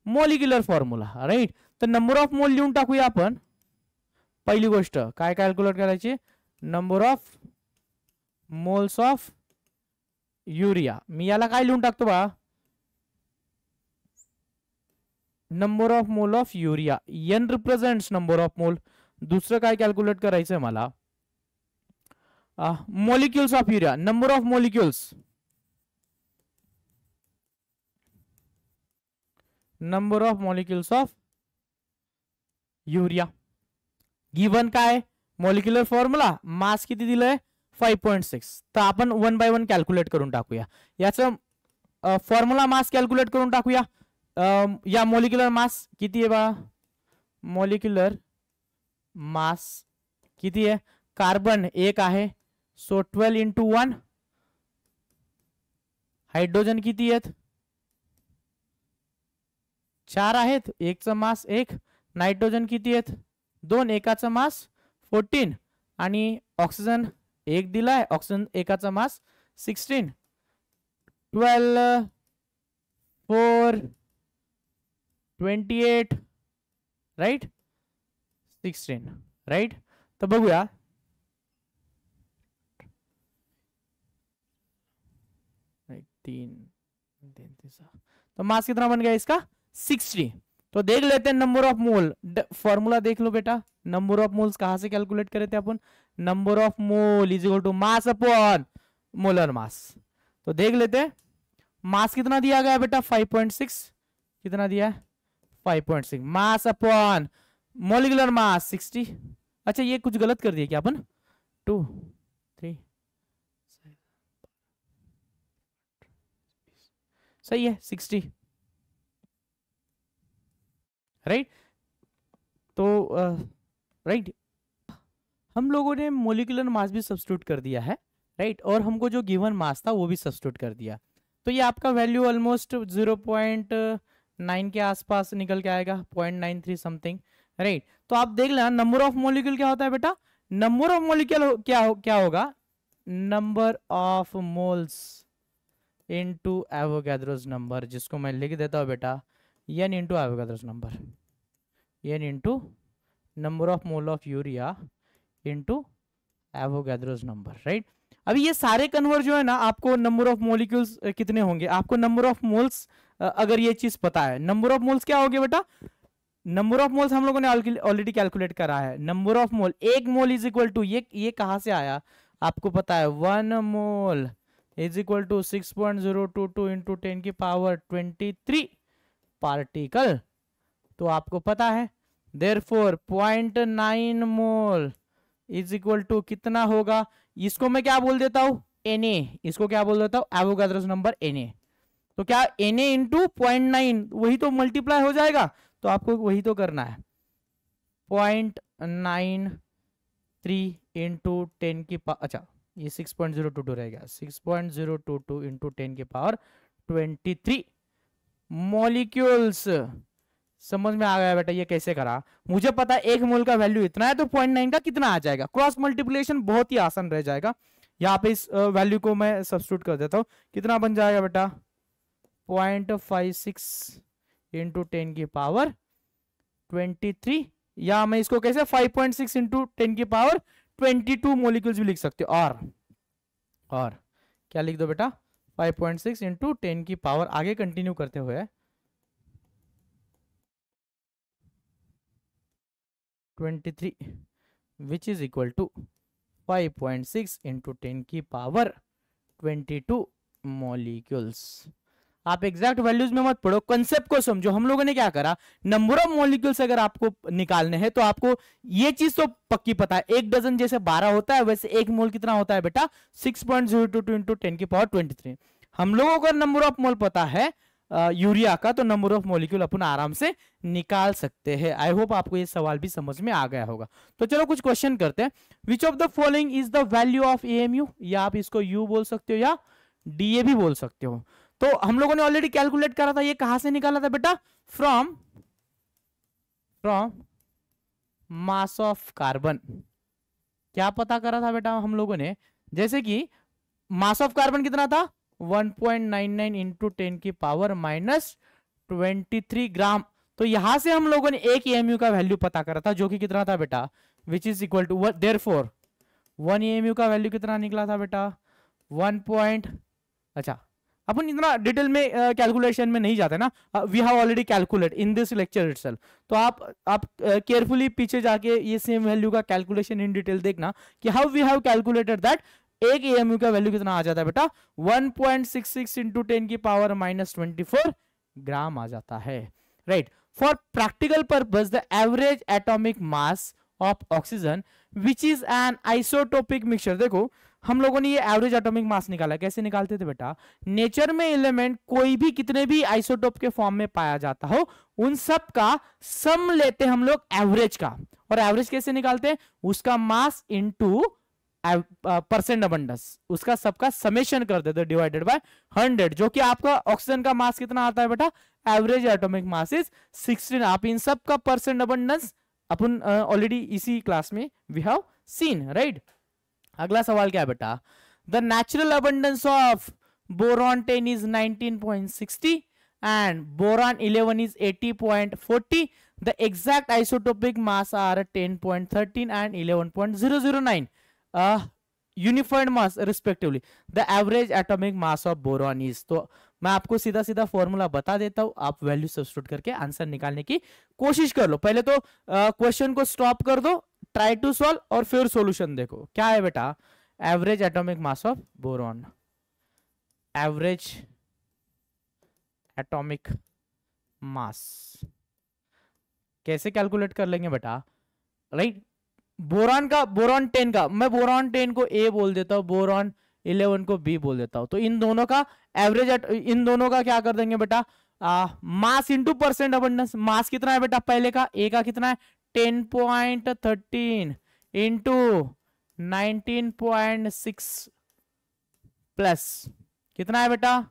मॉलिक्युलर फॉर्म्युला. राईट. तर नंबर ऑफ मोल लिहून टाकूया आपण. पहिली गोष्ट काय कॅल्क्युलेट करायची. Number of moles of urea. मी याला काय लिहून टाकतो बा. Number of mole of urea. N represents number of mole. दुसरं काय कॅल्क्युलेट करायचंय मला. Molecules of urea. Number of molecules. Number of molecules of urea. Given काय मॉलिक्युलर फॉर्म्युला. मास किती दिलंय 5.6. तर आपण 1 बाय 1 कॅल्क्युलेट करून टाकूया. याचं फॉर्म्युला मास कॅल्क्युलेट करून टाकूया. या मॉलिक्युलर मास किती आहे बा. मॉलिक्युलर मास किती आहे. कार्बन एक आहे सो 12 इंटू 1. हाइड्रोजन किती आहेत 4 आहेत. एकचं मास 1. नाइट्रोजन किती आहेत 2. एकाचं मास 14 आणि ऑक्सिजन 1 दिलाय. ऑक्सिजन एकाचा मास 16. 12 4 28 राईट 16 राईट. तर बघूया. तो मास कितना बन गया इसका 60. तो देख लेते हैं नंबर ऑफ मोल. फॉर्मूला देख लो बेटा. नंबर ऑफ मोल्स कहां से कैलकुलेट करे थे अपन. Number of mole is equal to mass upon molar mass. तो देख लेते हैं मास कितना दिया गया बेटा 5.6. कितना दिया है 5.6. Mass upon molecular mass 60. अच्छा ये कुछ गलत कर दिया क्या अपन. 2 3 सही है 60 राइट. तो राइट हम लोगों ने मोलिकुलर मास भी सब्स्टिट्यूट कर दिया है राइट. और हमको जो गिवन मास था वो भी सब्स्टिट्यूट कर दिया. तो ये आपका वैल्यू ऑलमोस्ट 0.9 के आसपास निकल के आएगा 0.93 समथिंग राइट. तो आप देख लेना नंबर ऑफ मॉलिक्यूल क्या होता है बेटा. नंबर ऑफ मॉलिक्यूल क्या होगा. Number of moles into Avogadro's number, जिसको मैं लिख देता हूं बेटा n into Avogadro's number. n into number of mole of urea into Avogadro's number right. अभी ये सारे कन्वर्ट जो है ना आपको नंबर ऑफ मॉलिक्यूल्स कितने होंगे. आपको नंबर ऑफ मोल्स अगर ये चीज पता है. नंबर ऑफ मोल्स क्या हो गया बेटा. नंबर ऑफ मोल्स हम लोगों ने ऑलरेडी कैलकुलेट करा है. नंबर ऑफ मोल एक मोल इज इक्वल टू ये कहां से आया आपको पता है. 1 mole is equal to 6.022 into 10 की पावर 23 पार्टिकल. तो आपको पता है therefore 0.9 mole is equal to कितना होगा. इसको मैं क्या बोल देता हूं Na. इसको क्या बोल देता हूं एवोगैड्रोस नंबर Na. तो क्या Na इंटू 0.9 वही तो मल्टीप्लाई हो जाएगा. तो आपको वही तो करना है 0.93 इंटू 10 की पावर. अच्छा ये 6.022 रहेगा. 6.022 इंटू 10 की पावर 23 मॉलिक्यूल्स. समझ में आ गया बेटा ये कैसे करा. मुझे पता है एक मोल का वैल्यू इतना है तो 0.9 का कितना आ जाएगा. क्रॉस मल्टीप्लिकेशन बहुत ही आसान रह जाएगा. यहाँ पे इस वैल्यू को मैं सब्स्टिट्यूट कर देता हूँ. कितना बन जाएगा बेटा 0.56 इंटू 10 की पावर 23. या मैं इसको कैसे 5.6 इंटू 10 की पावर 22 मॉलिक्यूल्स भी लिख सकते हो. और क्या लिख दो बेटा 5.6 इंटू 10 की पावर. आगे कंटिन्यू करते हुए 23 which is equal to 5.6 into 10 की पावर 22 मॉलिक्यूल्स. आप एग्जैक्ट वैल्यूज में मत पढ़ो, कंसेप्ट को समझो। हम लोगों ने क्या करा, नंबर ऑफ मॉलिक्यूल्स अगर आपको निकालने हैं तो आपको ये चीज तो पक्की पता है, एक डजन जैसे 12 होता है वैसे एक मोल कितना होता है बेटा 6.022 इंटू 10⁻23। हम लोगों को नंबर ऑफ मोल पता है यूरिया का, तो नंबर ऑफ मॉलिक्यूल अपन आराम से निकाल सकते हैं। आई होप आपको ये सवाल भी समझ में आ गया होगा। तो चलो कुछ क्वेश्चन करते हैं। Which of the following is the value of AMU, या आप इसको यू बोल सकते हो या डीए भी बोल सकते हो। तो हम लोगों ने ऑलरेडी कैलकुलेट करा था, ये कहां से निकाला था बेटा, फ्रॉम मास ऑफ कार्बन। क्या पता करा था बेटा हम लोगों ने, जैसे कि मास ऑफ कार्बन कितना था 1.99 इंटू 10⁻⁻23 ग्राम। तो यहां से हम लोगों ने एक एएमयू का वैल्यू पता करा था, जो कि कितना था बेटा, which is equal to therefore 1 AMU का वैल्यू कितना निकला था बेटा 1. अच्छा, अपन इतना डिटेल में कैलकुलेशन में नहीं जाते ना, we have already calculate in this lecture itself. तो आप केयरफुली पीछे जाके ये सेम वैल्यू का कैलकुलेशन इन डिटेल देखना कि how we have calculated that. एक एएमयू का वैल्यू कितना आ जाता है बेटा 1.66 इंटू 10⁻⁻24 ग्राम आ जाता है, right. For practical purpose the average atomic mass of oxygen which is an isotopic mixture. देखो हम लोगों ने ये एवरेज एटॉमिक मास निकाला, कैसे निकालते थे बेटा, नेचर में एलिमेंट कोई भी कितने भी आइसोटोप के फॉर्म में पाया जाता हो उन सब का सम लेते हम लोग एवरेज का, और एवरेज कैसे निकालते हैं, उसका मास इनटू परसेंट अबंडेंस, उसका सबका समेशन कर देते डिवाइडेड बाय 100, जो कि आपका ऑक्सीजन का मास कितना आता है बेटा, एवरेज एटॉमिक मास इज 16। आप इन सब का परसेंट अबंडेंस अपन ऑलरेडी इसी क्लास में वी हैव सीन, राइट। अगला सवाल क्या है बेटा, the natural abundance of boron 10 is 19.60 and boron 11 is 80.40। The exact isotopic mass are 10.13 and 11.009 unified mass respectively. The average atomic mass of boron is. तो मैं आपको सीधा सीधा फॉर्मूला बता देता हूं, आप वैल्यू सब्स्टिट्यूट करके आंसर निकालने की कोशिश कर लो। पहले तो क्वेश्चन को स्टॉप कर दो, ट्राई टू सॉल्व और फिर सॉल्यूशन देखो। क्या है बेटा, average atomic mass of boron, average atomic मास कैसे कैलकुलेट कर लेंगे बेटा, राइट। बोरॉन 10 का, मैं बोरॉन 10 को ए बोल देता हूं, बोरॉन 11 को बी बोल देता हूं। तो इन दोनों का एवरेज, इन दोनों का क्या कर देंगे बेटा, मास इंटू परसेंट अबंडेंस। मास कितना है बेटा पहले का, ए का कितना है 10.13 इंटू 19.6 प्लस कितना है बेटा,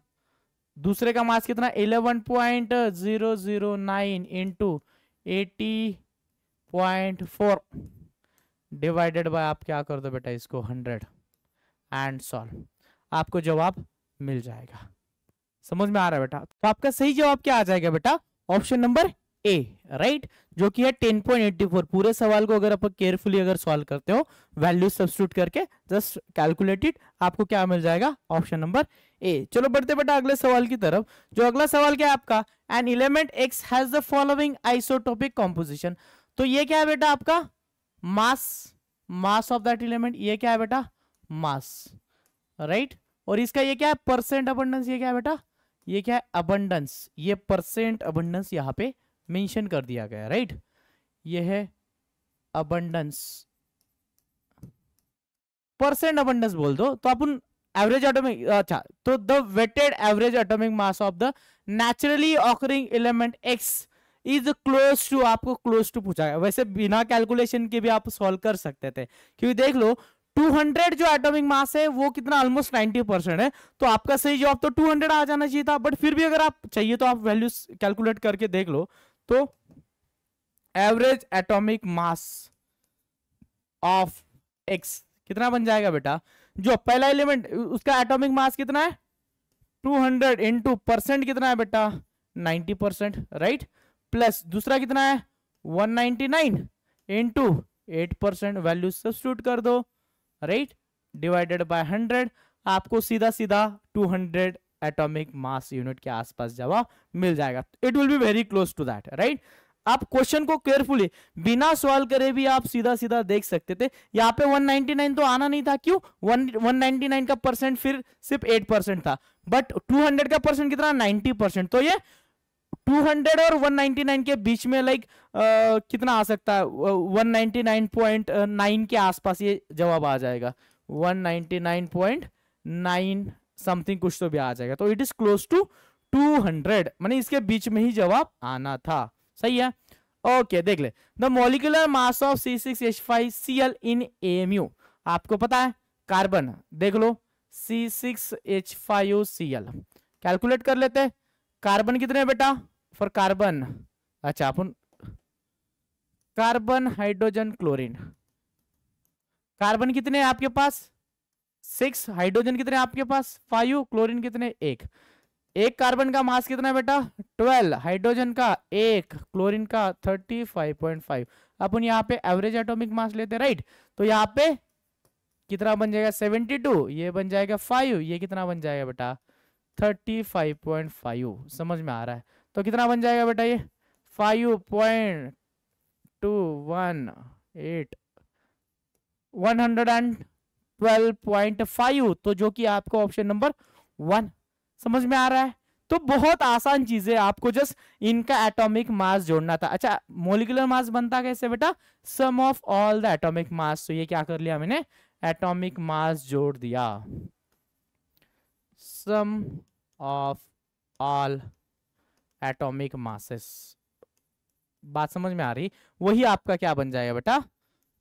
दूसरे का मास कितना 11.009 इंटू 80.4 डिवाइडेड बाय, आप क्या कर दो बेटा इसको 100 एंड सॉल्व, आपको जवाब मिल जाएगा। समझ में आ रहा है बेटा। तो आपका सही जवाब क्या आ जाएगा बेटा, ऑप्शन नंबर ए, राइट, जो कि है 10.84। पूरे सवाल को अगर आप केयरफुली अगर सॉल्व करते हो, वैल्यू सब्स्टिट्यूट करके जस्ट कैलकुलेट इट, आपको क्या मिल जाएगा, ऑप्शन नंबर ए। चलो बढ़ते बेटा अगले सवाल की तरफ। जो अगला सवाल क्या है आपका, an element x has the following isotopic composition. तो ये क्या है बेटा आपका मास ऑफ दैट एलिमेंट, ये क्या है बेटा मास, राइट। और इसका ये क्या है परसेंट अबंडेंस, ये क्या है बेटा, ये क्या है अबंडेंस, ये परसेंट अबंडेंस यहां पे मेंशन कर दिया गया, राइट। ये है अबंडेंस, परसेंट अबंडेंस बोल दो तो अपन एवरेज एटॉमिक, अच्छा, तो the weighted average atomic mass of the naturally occurring element x is close to, आपको क्लोज टू पूछा है। वैसे बिना कैलकुलेशन के भी आप सॉल्व कर सकते थे, क्योंकि देख लो 200 जो एटॉमिक मास है वो कितना ऑलमोस्ट 90% है, तो आपका सही जवाब तो 200 आ जाना चाहिए था। बट फिर भी अगर आप चाहिए तो आप वैल्यूज कैलकुलेट करके देख लो। तो average atomic mass of x कितना बन जाएगा बेटा, जो पहला एलिमेंट उसका एटॉमिक मास कितना है 200 इंटू परसेंट कितना है बेटा 90%, राइट, प्लस दूसरा कितना है 199 इंटू 8%, वैल्यू सब्स्टिट्यूट कर दो, राइट, डिवाइडेड बाय 100, आपको सीधा सीधा 200 एटॉमिक मास यूनिट के आसपास जवाब मिल जाएगा। It will be very close to that, right. आप क्वेश्चन को केयरफुली बिना सॉल्व करे भी आप सीधा सीधा देख सकते थे। यहाँ पे 199 तो आना नहीं था, क्यों? 199 का परसेंट फिर सिर्फ 8% था, बट 200 का परसेंट कितना? 90%। तो ये 200 और 199 के बीच में लाइक कितना आ सकता है? 199.9 के आसपास ये जवाब आ जाएगा। 199.9 समथिंग कुछ तो भी आ जाएगा। तो इट इज क्लोज टू 200, माने इसके बीच में ही जवाब आना था। सही है। ओके, देख ले। The molecular mass of C6H5Cl in AMU। आपको पता है कार्बन, देख लो C6H5Cl कैलकुलेट कर लेते हैं। कार्बन कितने है बेटा? फॉर कार्बन, अच्छा अपन कार्बन, हाइड्रोजन, क्लोरीन। कार्बन कितने हैं आपके पास? 6। हाइड्रोजन कितने हैं आपके पास? 5। क्लोरीन कितने? 1। एक कार्बन का मास कितना है बेटा? 12। हाइड्रोजन का 1, क्लोरीन का 35.5। अपन यहाँ पे एवरेज एटॉमिक मास लेते हैं, राइट? तो यहाँ पे कितना बन जाएगा? 72। ये बन जाएगा 5। ये कितना बन जाएगा बेटा? 35.5। समझ में आ रहा है? तो कितना बन जाएगा बेटा? ये 5.218 112.5। तो जो कि आपको ऑप्शन नंबर 1 समझ में आ रहा है। तो बहुत आसान चीज है, आपको जस्ट इनका एटॉमिक मास जोड़ना था। अच्छा, मोलिकुलर मास बनता कैसे बेटा? Sum of all the atomic mass. तो ये क्या कर लिया मैंने? एटॉमिक मास जोड़ दिया। सम ऑफ ऑल एटॉमिक मासेस। बात समझ में आ रही? वही आपका क्या बन जाएगा बेटा?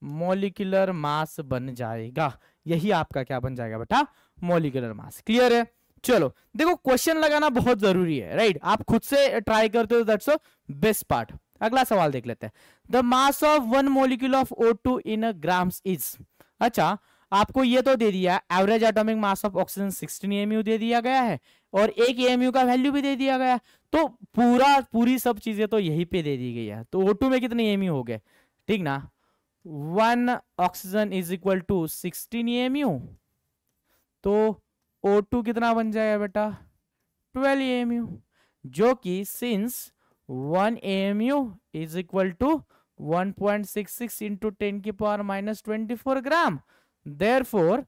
मोलिकुलर मास बन जाएगा। यही आपका क्या बन जाएगा बेटा? Molecular mass. क्लियर है? चलो देखो, क्वेश्चन लगाना बहुत जरूरी है, राइट? आप खुद से ट्राई करते हो, दैट्स बेस्ट पार्ट। अगला सवाल देख लेते हैं। The mass of 1 molecule of O2 in grams is. अच्छा, आपको ये तो दे दिया, average atomic mass of oxygen 16 AMU दे दिया गया है, और 1 AMU का वैल्यू भी दे दिया गया है। तो पूरी सब चीजें तो यहीं पे दे दी गई है। तो O2 में कितने AMU हो गए? ठीक ना? 1 oxygen is equal to 16 AMU। तो O2 कितना बन जाएगा बेटा? 12 AMU, जो कि since 1 AMU is equal to 1.66 into 10 की power minus 24 gram, therefore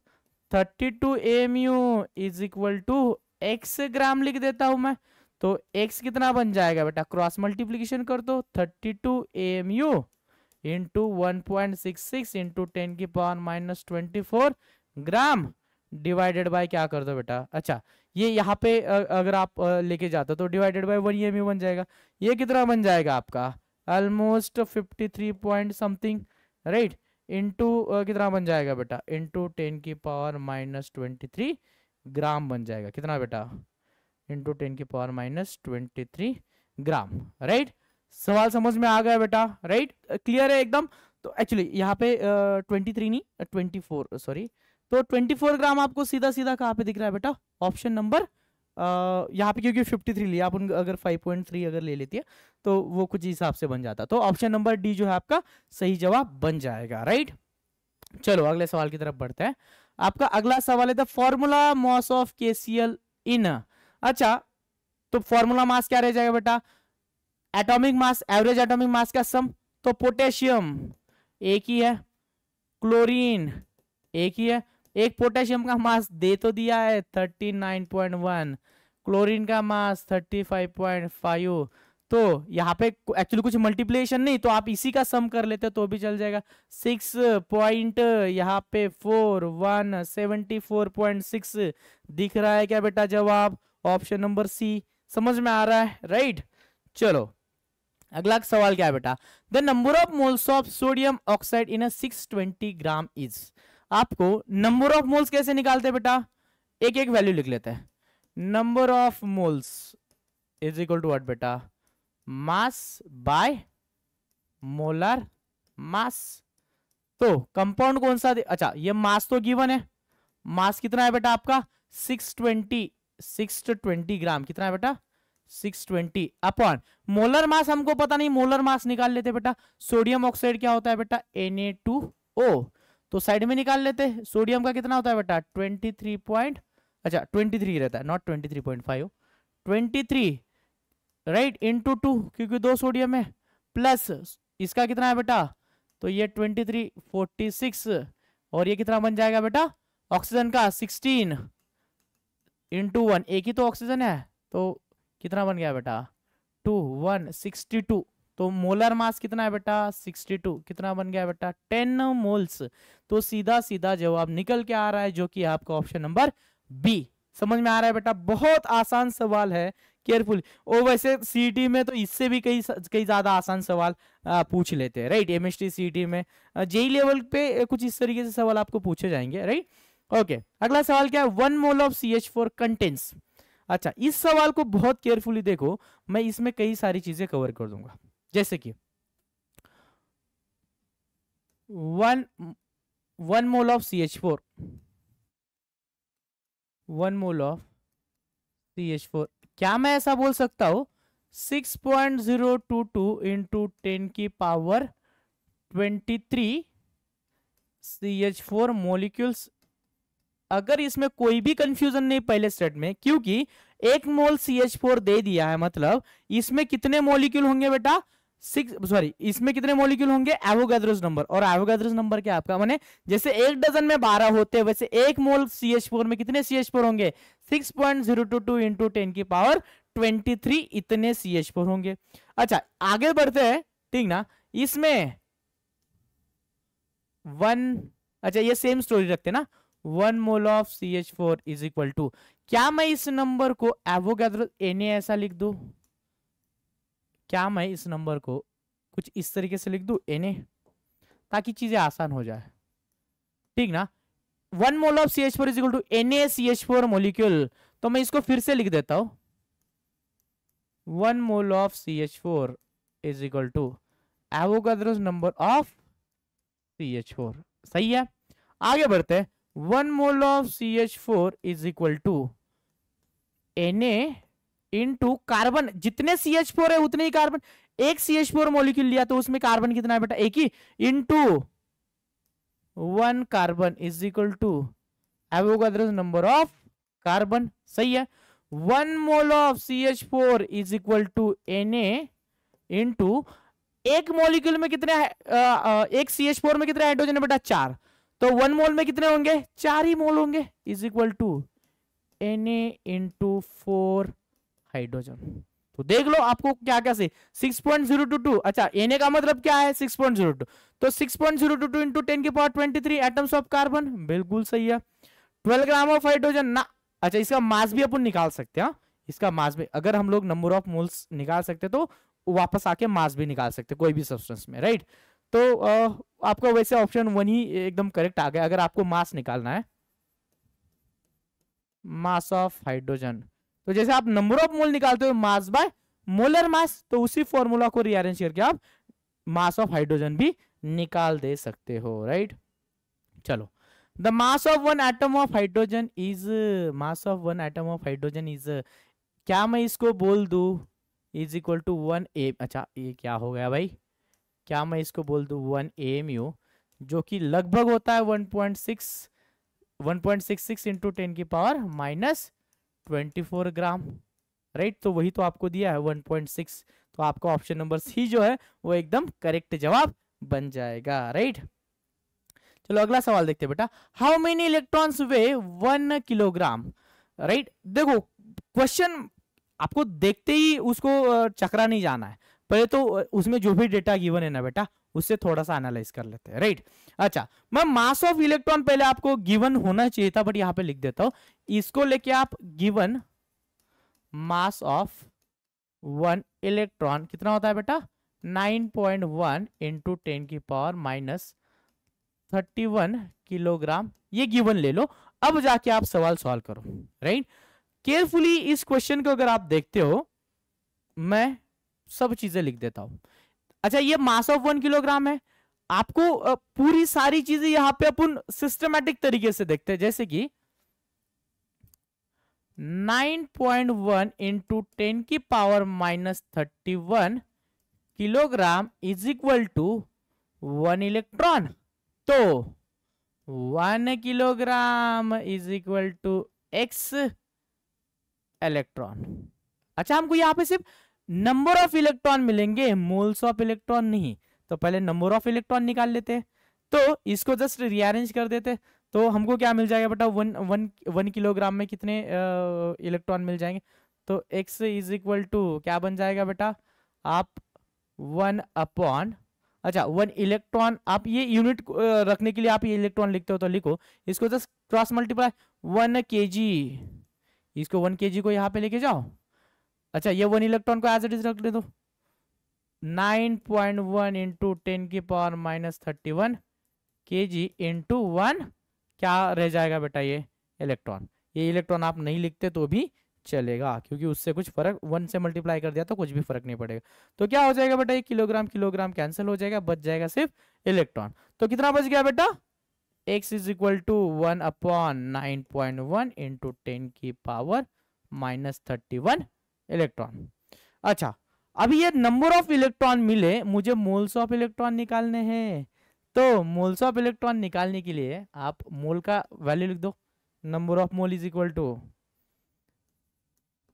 32 AMU is equal to x gram लिख देता हूं मैं। तो x कितना बन जाएगा बेटा? क्रॉस मल्टीप्लीकेशन कर दो। 32 AMU इंटू 1.66 इंटू 10 की पावर माइनस 24 ग्राम डिवाइडेड बाय क्या कर दो बेटा? अच्छा, ये यहाँ पे अगर आप लेके जाते हो तो डिवाइडेड बाय 1 AMU बन जाएगा। ये कितना बन जाएगा आपका? Almost 53 point something, right? Into कितना बन जाएगा बेटा? इंटू 10 की पावर माइनस 23 ग्राम बन जाएगा। कितना बेटा? इंटू 10 की पावर माइनस 23 ग्राम, राइट? सवाल समझ में आ गया बेटा? राइट, क्लियर है एकदम? तो एक्चुअली यहाँ पे 23 नहीं 24, सॉरी। तो 24 ग्राम आपको सीधा सीधा कहाँ पे दिख रहा है बेटा? ऑप्शन नंबर यहाँ पे, क्योंकि 53 लिया अपन, अगर 5.3 अगर ले लेती है तो वो कुछ हिसाब से बन जाता। तो ऑप्शन नंबर डी जो है आपका सही जवाब बन जाएगा, राइट? चलो अगले सवाल की तरफ बढ़ते हैं। आपका अगला सवाल है the formula mass of KCl इन। अच्छा, तो फॉर्मूला मास क्या रह जाएगा बेटा? एटॉमिक मास, एवरेज एटॉमिक मास का सम। तो पोटेशियम एक ही है, क्लोरीन एक ही है। एक पोटेशियम का मास दे तो दिया है 39.1, क्लोरीन का मास 35.5। तो यहाँ पे एक्चुअली कुछ मल्टीप्लिकेशन नहीं, तो आप इसी का सम कर लेते तो भी चल जाएगा। 6 पॉइंट यहाँ पे 4 174.6 दिख रहा है क्या बेटा? जवाब ऑप्शन नंबर सी। समझ में आ रहा है, राइट? चलो अगला सवाल क्या है बेटा? The number of moles of sodium oxide in 620 gram is. आपको नंबर ऑफ मोल्स कैसे निकालते हैं बेटा? एक एक वैल्यू लिख लेते हैं। Number of moles is equal to what बेटा? Mass by molar mass. तो कंपाउंड कौन सा? अच्छा, ये मास तो गिवन है। मास कितना है बेटा आपका? 620 ग्राम। कितना है बेटा? 620 अपॉन मोलर मास हमको पता नहीं, मोलर मास निकाल लेते बेटा। सोडियम ऑक्साइड क्या होता है बेटा? Na2O। तो साइड में निकाल लेते। सोडियम का कितना होता है बेटा? 23 रहता है, नॉट 23.5, 23, राइट? इंटू 2, क्योंकि 2 सोडियम है, प्लस इसका कितना है बेटा, तो ये 23 46 और ये कितना बन जाएगा बेटा ऑक्सीजन का 16 इंटू 1, एक ही तो ऑक्सीजन है तो कितना बन गया बेटा 2 1 62। तो मोलर मास कितना है बेटा 62, कितना बन गया बेटा 10 मोल्स। तो सीधा सीधा जवाब निकल के आ रहा है जो कि आपका ऑप्शन नंबर बी। समझ में आ रहा है बेटा, बहुत आसान सवाल है, केयरफुल। और वैसे सीईटी में तो इससे भी कई ज्यादा आसान सवाल पूछ लेते हैं, राइट। एमएसटी सीईटी में जेई लेवल पे कुछ इस तरीके से सवाल आपको पूछे जाएंगे, राइट। ओके, अगला सवाल क्या है, 1 मोल ऑफ CH4 कंटेंस। अच्छा, इस सवाल को बहुत केयरफुली देखो, मैं इसमें कई सारी चीजें कवर कर दूंगा, जैसे कि 1 mole of CH4, 1 mole of CH4, क्या मैं ऐसा बोल सकता हूं 6.022 इंटू 10 की पावर 23 CH4 मॉलिक्यूल्स। अगर इसमें कोई भी कंफ्यूजन नहीं पहले स्टेप में, क्योंकि 1 मोल CH4 दे दिया है, मतलब इसमें कितने मॉलिक्यूल होंगे बेटा इसमें कितने मॉलिक्यूल होंगे एवोगाड्रोस नंबर। और एवोगाड्रोस नंबर क्या आपका माने जैसे 1 डजन में 12 होते हैं, वैसे 1 मोल CH4 में कितने CH4 होंगे 6.022 इंटू 10 की पावर 23 इतने CH4 होंगे। अच्छा, आगे बढ़ते हैं, ठीक ना। इसमें 1, अच्छा ये सेम स्टोरी रखते ना, 1 mole of CH4 is equal to, क्या मैं इस नंबर को एवोगाड्रो Na ऐसा लिख दूं, क्या मैं इस नंबर को कुछ इस तरीके से लिख दूं Na, ताकि चीजें आसान हो जाए, ठीक ना। 1 mole of CH4 is equal to NaCH4 molecule. तो मैं इसको फिर से लिख देता हूं, 1 mole of CH4 is equal to Avogadro's number of CH4। सही है, आगे बढ़ते हैं। 1 mole of CH4 is equal to Na into carbon, जितने CH4 है उतने ही कार्बन, एक CH4 मॉलिक्यूल लिया तो उसमें कार्बन कितना है बेटा एक ही, into 1 carbon is equal to Avogadro's number of carbon. सही है, 1 mole of CH4 is equal to Na into एक मॉलिक्यूल में कितने एक CH4 में कितने हाइड्रोजन है बेटा 4, तो 1 मोल में कितने होंगे 4 ही मोल होंगे, is equal to Na into 4 hydrogen. तो देख लो आपको क्या क्या से 6.022, अच्छा Na का मतलब क्या है 6.02, तो 6.022 इंटू 10 की पावर 23 एटम्स ऑफ कार्बन, बिल्कुल सही है। 12 ग्राम ऑफ हाइड्रोजन ना, अच्छा इसका मास भी अपन निकाल सकते हैं, इसका मास भी, अगर हम लोग नंबर ऑफ मोल्स निकाल सकते तो वापस आके मास भी निकाल सकते कोई भी सब्सटेंस में, राइट। तो आपका वैसे ऑप्शन 1 ही एकदम करेक्ट आ गया, अगर आपको मास निकालना है, मास ऑफ हाइड्रोजन। तो जैसे आप नंबर ऑफ मोल निकालते हो मास बाय मोलर मास, तो उसी फॉर्मूला को रीअरेंज करके आप मास ऑफ हाइड्रोजन भी निकाल दे सकते हो, राइट। चलो, the mass of 1 atom of hydrogen is, mass of 1 atom of hydrogen is, क्या मैं इसको बोल दूं इज इक्वल टू 1 a, अच्छा ये क्या हो गया भाई, क्या मैं इसको बोल दूं 1 AMU, जो कि लगभग होता है 1.66 इंटू 10 की पावर माइनस 24 ग्राम, राइट। तो वही तो आपको दिया है 1.6, तो आपका ऑप्शन नंबर सी जो है वो एकदम करेक्ट जवाब बन जाएगा, राइट। चलो अगला सवाल देखते हैं बेटा, how many electrons way 1 kilogram, right. देखो क्वेश्चन आपको देखते ही उसको चकरा नहीं जाना है, पहले तो उसमें जो भी डेटा गिवन है ना बेटा उससे थोड़ा सा एनालाइज कर लेते हैं, राइट। अच्छा, मैं मास ऑफ इलेक्ट्रॉन पहले आपको गिवन होना चाहिए था, बट यहां पे लिख देता हूं, इसको लेके आप गिवन मास ऑफ 1 इलेक्ट्रॉन कितना होता है बेटा 9.1 इंटू 10 की पावर माइनस 31 किलोग्राम, ये गिवन ले लो। अब जाके आप सवाल सॉल्व करो, राइट। केयरफुली इस क्वेश्चन को अगर आप देखते हो, मैं सब चीजें लिख देता हूं। अच्छा, ये मास ऑफ 1 किलोग्राम है, आपको पूरी सारी चीजें यहां पे अपन सिस्टमैटिक तरीके से देखते हैं, जैसे कि 9.1 इंटू 10 की power minus 31 kilogram is equal to 1 electron, तो 1 kilogram is equal to x electron. अच्छा, हमको यहां पे सिर्फ नंबर ऑफ इलेक्ट्रॉन मिलेंगे, मोल्स ऑफ इलेक्ट्रॉन नहीं। तो पहले नंबर ऑफ इलेक्ट्रॉन निकाल लेते हैं, तो इसको जस्ट रीअरेंज कर देते, तो हमको क्या मिल जाएगा बेटा, वन किलोग्राम में कितने इलेक्ट्रॉन मिल जाएंगे। तो x इज इक्वल टू क्या बन जाएगा बेटा, आप 1/, अच्छा 1 इलेक्ट्रॉन, आप ये यूनिट रखने के लिए आप ये इलेक्ट्रॉन लिखते हो तो लिखो, इसको जस्ट क्रॉस मल्टीप्लाई 1 kg, इसको 1 kg को यहाँ पे लेके जाओ। अच्छा ये 1 इलेक्ट्रॉन को एज इट इज रख दे दो, 9.1 इंटू 10⁻31 kg इंटू 1, क्या रह जाएगा बेटा, ये इलेक्ट्रॉन। ये इलेक्ट्रॉन आप नहीं लिखते तो भी चलेगा, क्योंकि उससे कुछ फर्क, 1 से मल्टीप्लाई कर दिया तो कुछ भी फर्क नहीं पड़ेगा। तो क्या हो जाएगा बेटा, ये किलोग्राम किलोग्राम कैंसिल हो जाएगा, बच जाएगा सिर्फ इलेक्ट्रॉन। तो कितना बच गया बेटा, x is equal to 1/9.1 into 10⁻31 electron. अच्छा अब ये नंबर ऑफ इलेक्ट्रॉन मिले, मुझे मोल्स ऑफ इलेक्ट्रॉन निकालने हैं। तो मोल्स ऑफ इलेक्ट्रॉन निकालने के लिए आप मोल का वैल्यू लिख दो, number of mole is equal to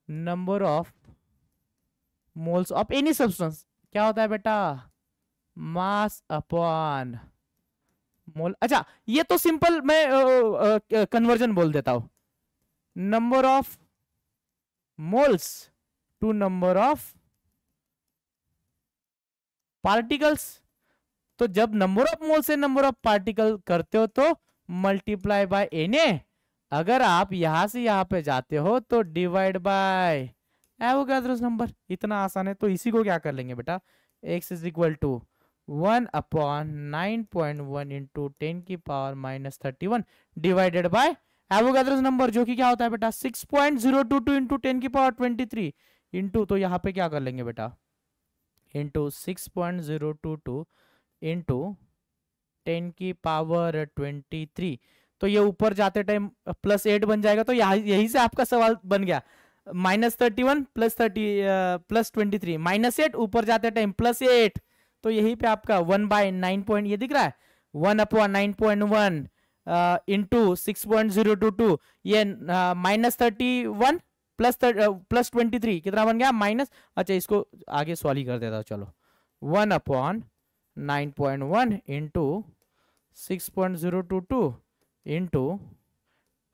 number of moles of any substance, क्या होता है बेटा, मास अपॉन मोल। अच्छा ये तो सिंपल मैं कन्वर्जन बोल देता हूं, number of moles to number of particles. तो जब नंबर ऑफ मोल से नंबर ऑफ पार्टिकल करते हो तो मल्टीप्लाई बाय Na, अगर आप यहां से यहां पे जाते हो तो डिवाइड बाय एवोगैड्रोस नंबर। इतना आसान है, तो इसी को क्या कर लेंगे बेटा, x is equal to 1/9.1 into 10⁻31 divided by Avogadro's number, जो कि क्या होता है बेटा 6.022 इंटू 10⁻23 इंटू, तो यहाँ पे क्या कर लेंगे बेटा, इंटू 6.022 इंटू 10⁻23, तो ये ऊपर जाते टाइम +8 बन जाएगा। तो यही से आपका सवाल बन गया, -31 +23 -8, ऊपर जाते टाइम +8, तो यही पे आपका 1/9 पॉइंट, ये दिख रहा है 1/9.1 इंटू 6.022, ये -31 +23 कितना बन गया, माइनस, अच्छा इसको आगे सॉल्व कर देता हूं, चलो 1/9.1 इंटू 6.022 इंटू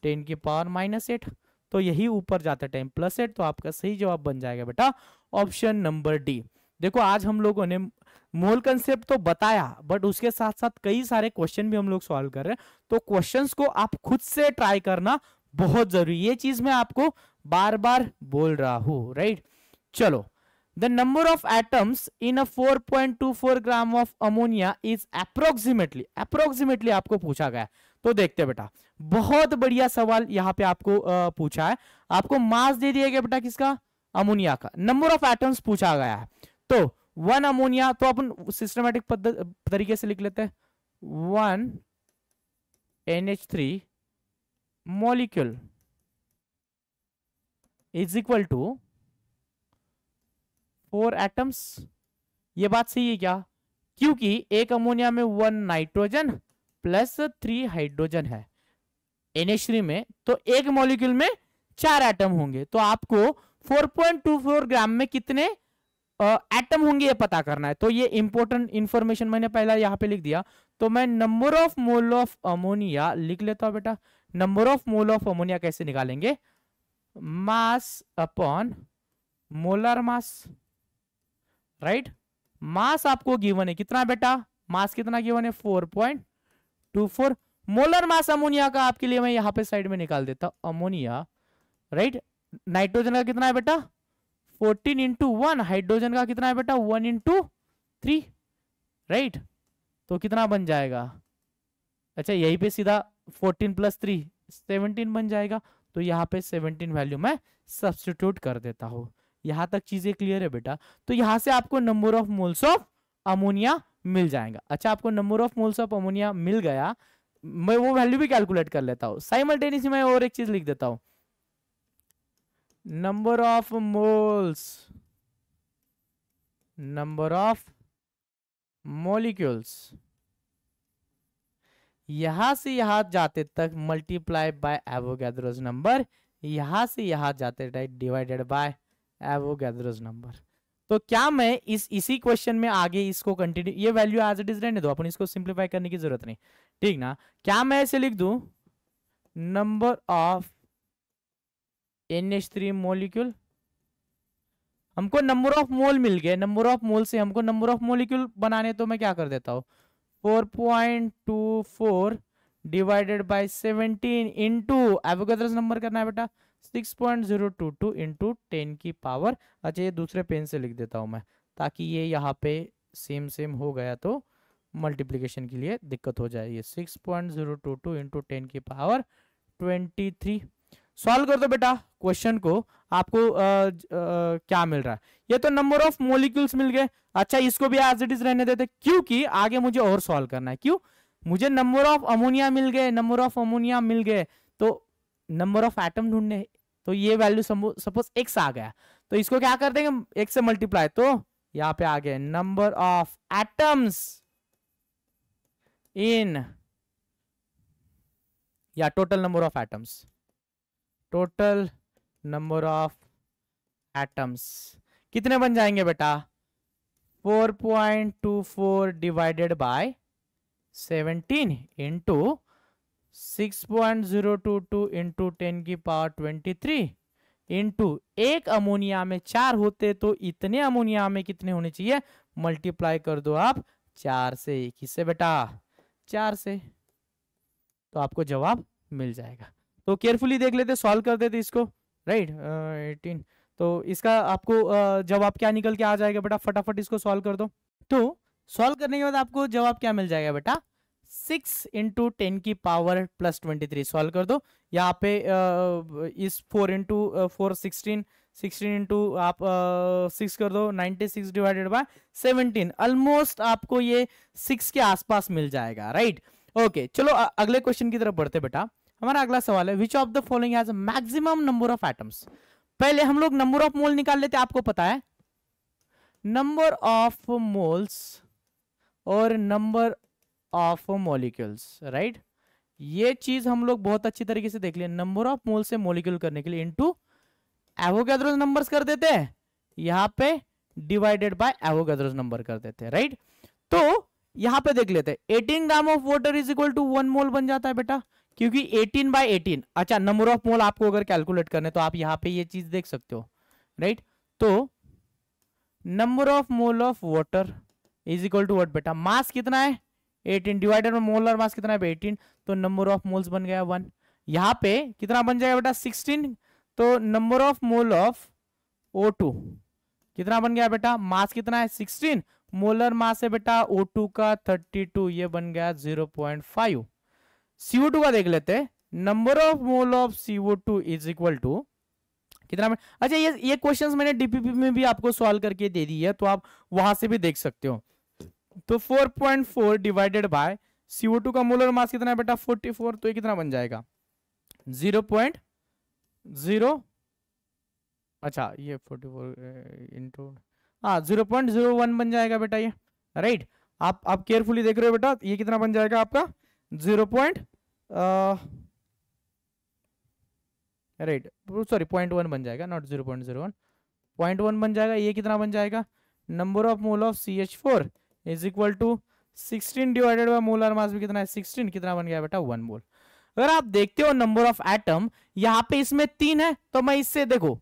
10⁻−8, तो यही ऊपर जाता टाइम +8, तो आपका सही जवाब बन जाएगा बेटा ऑप्शन नंबर डी। देखो आज हम लोगों ने मोल कंसेप्ट तो बताया, बट उसके साथ साथ कई सारे क्वेश्चन भी हम लोग सॉल्व कर रहे हैं, तो क्वेश्चंस को आप खुद से ट्राई करना बहुत जरूरी, ये चीज मैं आपको बार बार बोल रहा हूं, राइट। चलो, the number of atoms in a 4.24 gram of ammonia is approximately आपको पूछा गया। तो देखते हैं बेटा, बहुत बढ़िया सवाल यहाँ पे आपको पूछा है। आपको मास दे दिया गया बेटा किसका, अमोनिया का, नंबर ऑफ एटम्स पूछा गया है। तो 1 अमोनिया, तो अपन सिस्टमेटिक तरीके से लिख लेते हैं, 1 NH3 molecule is equal to 4 atoms. ये बात सही है क्या, क्योंकि एक अमोनिया में 1 नाइट्रोजन प्लस 3 हाइड्रोजन है NH3 में, तो एक मॉलिक्यूल में 4 एटम होंगे। तो आपको 4.24 ग्राम में कितने एटम होंगे ये पता करना है। तो ये इंपॉर्टेंट इंफॉर्मेशन मैंने पहला यहाँ पे लिख दिया। तो मैं number of mole of ammonia लिख लेता हूं बेटा। Number of mole of ammonia कैसे निकालेंगे, mass upon molar mass, right. Mass आपको गिवन है कितना बेटा, मास कितना गिवन है 4.24। मोलर मास अमोनिया का आपके लिए मैं यहाँ पे साइड में निकाल देता हूं, अमोनिया, राइट। नाइट्रोजन का कितना है बेटा 14 इंटू 1, हाइड्रोजन का कितना है बेटा 1 इंटू 3, राइट। तो कितना बन जाएगा, अच्छा यहीं पे सीधा 14 + 3 17 बन जाएगा। तो यहाँ पे 17 वैल्यू मैं सब्स्टिट्यूट कर देता हूं। यहां तक चीजें क्लियर है बेटा। तो यहां से आपको number of moles of ammonia मिल जाएगा। अच्छा आपको number of moles of ammonia मिल गया, मैं वो वैल्यू भी कैलकुलेट कर लेता हूं। साइमल्टेनियसली मैं और एक चीज लिख देता हूं, number of moles, number of molecules, यहां से यहां जाते तक मल्टीप्लाई बाय एवोगैड्रोस नंबर, यहां से यहां जाते time divided by Avogadro's number. तो क्या मैं इसी क्वेश्चन में आगे इसको कंटिन्यू, ये वैल्यू एज इट इज रहने दो, अपन इसको सिंप्लीफाई करने की जरूरत नहीं, ठीक ना। क्या मैं ऐसे लिख दूं नंबर ऑफ NH3 मॉलिक्यूल, हमको नंबर ऑफ मोल मिल गए, नंबर ऑफ मोल से हमको नंबर ऑफ मॉलिक्यूल बनाने, तो मैं क्या कर देता हूं 4.24 divided by 17 into Avogadro's number करना है बेटा 6.022 इंटू 10 की पावर, अच्छा ये दूसरे पेन से लिख देता हूं मैं ताकि ये यहाँ पे सेम सेम हो गया तो मल्टीप्लिकेशन के लिए दिक्कत हो जाए। ये 6.022 इंटू 10 की पावर 23। सॉल्व कर दो बेटा क्वेश्चन को, आपको क्या मिल रहा है, ये तो नंबर ऑफ मॉलिक्यूल्स मिल गए। अच्छा इसको भी एज इट इज रहने देते क्योंकि आगे मुझे और सॉल्व करना है। क्यों, मुझे नंबर ऑफ अमोनिया मिल गए, नंबर ऑफ अमोनिया मिल गए, तो नंबर ऑफ एटम ढूंढने, तो ये वैल्यू सपोज x आ गया, तो इसको क्या कर देंगे x से मल्टीप्लाई, तो यहां पे आ गए नंबर ऑफ एटम्स इन, या total number of atoms, total number of atoms कितने बन जाएंगे बेटा 4.24 डिवाइडेड बाय 17 इंटू 6.022 इंटू 10 की पावर 23 इंटू एक अमोनिया में 4 होते तो इतने अमोनिया में कितने होने चाहिए, मल्टीप्लाई कर दो आप 4 से, किससे बेटा 4 से, तो आपको जवाब मिल जाएगा। तो केयरफुली देख लेते, सॉल्व कर देते इसको, राइट 18, तो इसका आपको जवाब क्या निकल के आ जाएगा बेटा, फटाफट इसको सॉल्व कर दो। तो सॉल्व करने के बाद आपको जवाब क्या मिल जाएगा बेटा 6 इंटू 10 की पावर प्लस 23, सॉल्व कर दो। यहाँ पे इस 4 इंटू 4 16 इंटू आप 6 कर दो 96 डिवाइडेड बाय 17, ऑलमोस्ट आपको ये 6 के आसपास मिल जाएगा, राइट। ओके चलो अगले क्वेश्चन की तरफ बढ़ते बेटा। हमारा अगला सवाल है which of the following has maximum number of atoms. पहले हम लोग नंबर ऑफ मोल निकाल लेते, आपको पता है नंबर ऑफ मोल्स और नंबर ऑफ मॉलिक्यूल्स, राइट। ये चीज हम लोग बहुत अच्छी तरीके से देख लिया, नंबर ऑफ मोल से मॉलिक्यूल करने के लिए इनटू एवोगाड्रोस नंबर्स कर देते हैं, यहां पे डिवाइडेड बाय एवोगाड्रोस नंबर कर देते हैं, राइट। तो यहां पे देख लेते हैं 18 gram of water is equal to 1 mole बन जाता है बेटा, क्योंकि 18 बाय 18, अच्छा नंबर ऑफ मोल आपको अगर कैलकुलेट करने तो आप यहां पे ये चीज देख सकते हो, राइट। तो number of mole of water is equal to what बेटा, मास कितना है 18 डिवाइडेड बाय मोलर मास कितना है 18, तो नंबर ऑफ मोल्स बन गया 1। यहां पे कितना बन जाएगा बेटा 16, तो number of mole of O2 कितना बन गया बेटा, मास कितना है 16, मोलर मास है बेटा O2 का 32, ये बन गया 0.5। CO2 का देख लेते हैं, number of mole of CO2 is equal to कितना, अच्छा ये क्वेश्चंस मैंने डीपीपी में भी आपको सॉल्व करके दे दी है, तो आप वहां से भी देख सकते हो। तो 4.4 डिवाइडेड बाय CO2 का मोलर मास कितना है बेटा 44, तो ये कितना बन जाएगा 0.0, अच्छा ये 44 इंटू, हाँ 0.01 बन जाएगा बेटा ये, राइट। आप केयरफुली देख रहे हो बेटा, ये कितना बन जाएगा आपका 0.1 बन जाएगा, नॉट 0.01, 0.1 बन जाएगा। ये कितना बन जाएगा, number of mole of CH4 is equal to 16 divided by molar mass भी कितना है 16, कितना बन गया बेटा 1 मोल। अगर आप देखते हो नंबर ऑफ एटम यहाँ पे इसमें 3 है, तो मैं इससे देखो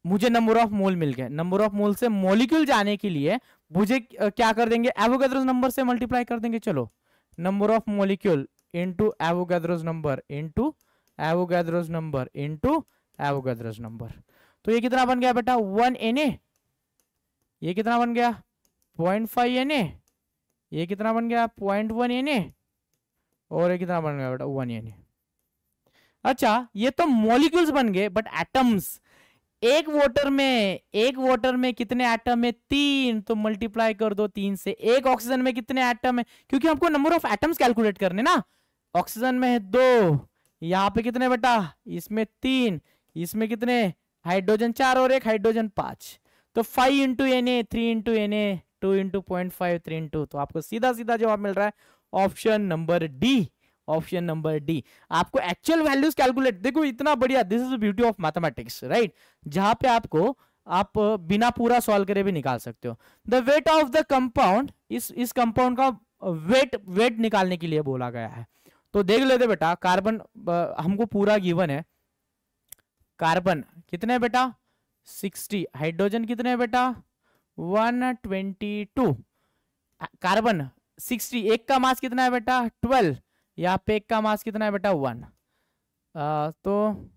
मुझे नंबर ऑफ मोल मिल गए, नंबर ऑफ मोल से मॉलिक्यूल जाने के लिए मुझे क्या कर देंगे, एवोगाड्रोस नंबर से मल्टीप्लाई कर देंगे। चलो number of molecule into Avogadro's number into Avogadro's number into Avogadro's number, तो ये कितना बन गया बेटा 1 Na, ये कितना बन गया 0.5 Na, ये कितना बन गया 0.1 Na, और ये कितना बन गया बेटा 1 Na। अच्छा ये तो मॉलिक्यूल्स बन गए, बट एटम्स, एक वाटर में कितने एटम है 3, तो मल्टीप्लाई कर दो 3 से। एक ऑक्सीजन में कितने एटम है, क्योंकि हमको नंबर ऑफ एटम्स कैलकुलेट करने ना, ऑक्सीजन में है 2, यहाँ पे कितने बेटा इसमें 3, इसमें कितने हाइड्रोजन 4 और एक हाइड्रोजन 5, तो 5 into Na 3 into Na 2 into 0.5 3 into, तो आपको सीधा सीधा जवाब मिल रहा है option number D, option number D. आपको एक्चुअल वैल्यूज कैलकुलेट, देखो इतना बढ़िया, this is the beauty of mathematics, right, जहां पे आपको आप बिना पूरा सॉल्व करे भी निकाल सकते हो। The weight of the compound, इस कंपाउंड का वेट निकालने के लिए बोला गया है। तो देख लेते बेटा, कार्बन हमको पूरा गिवन है। कार्बन कितने है बेटा 60, हाइड्रोजन कितने है बेटा 122, कार्बन 60, एक का मास कितना है बेटा 12, यहाँ पे एक का मास कितना है बेटा 1, तो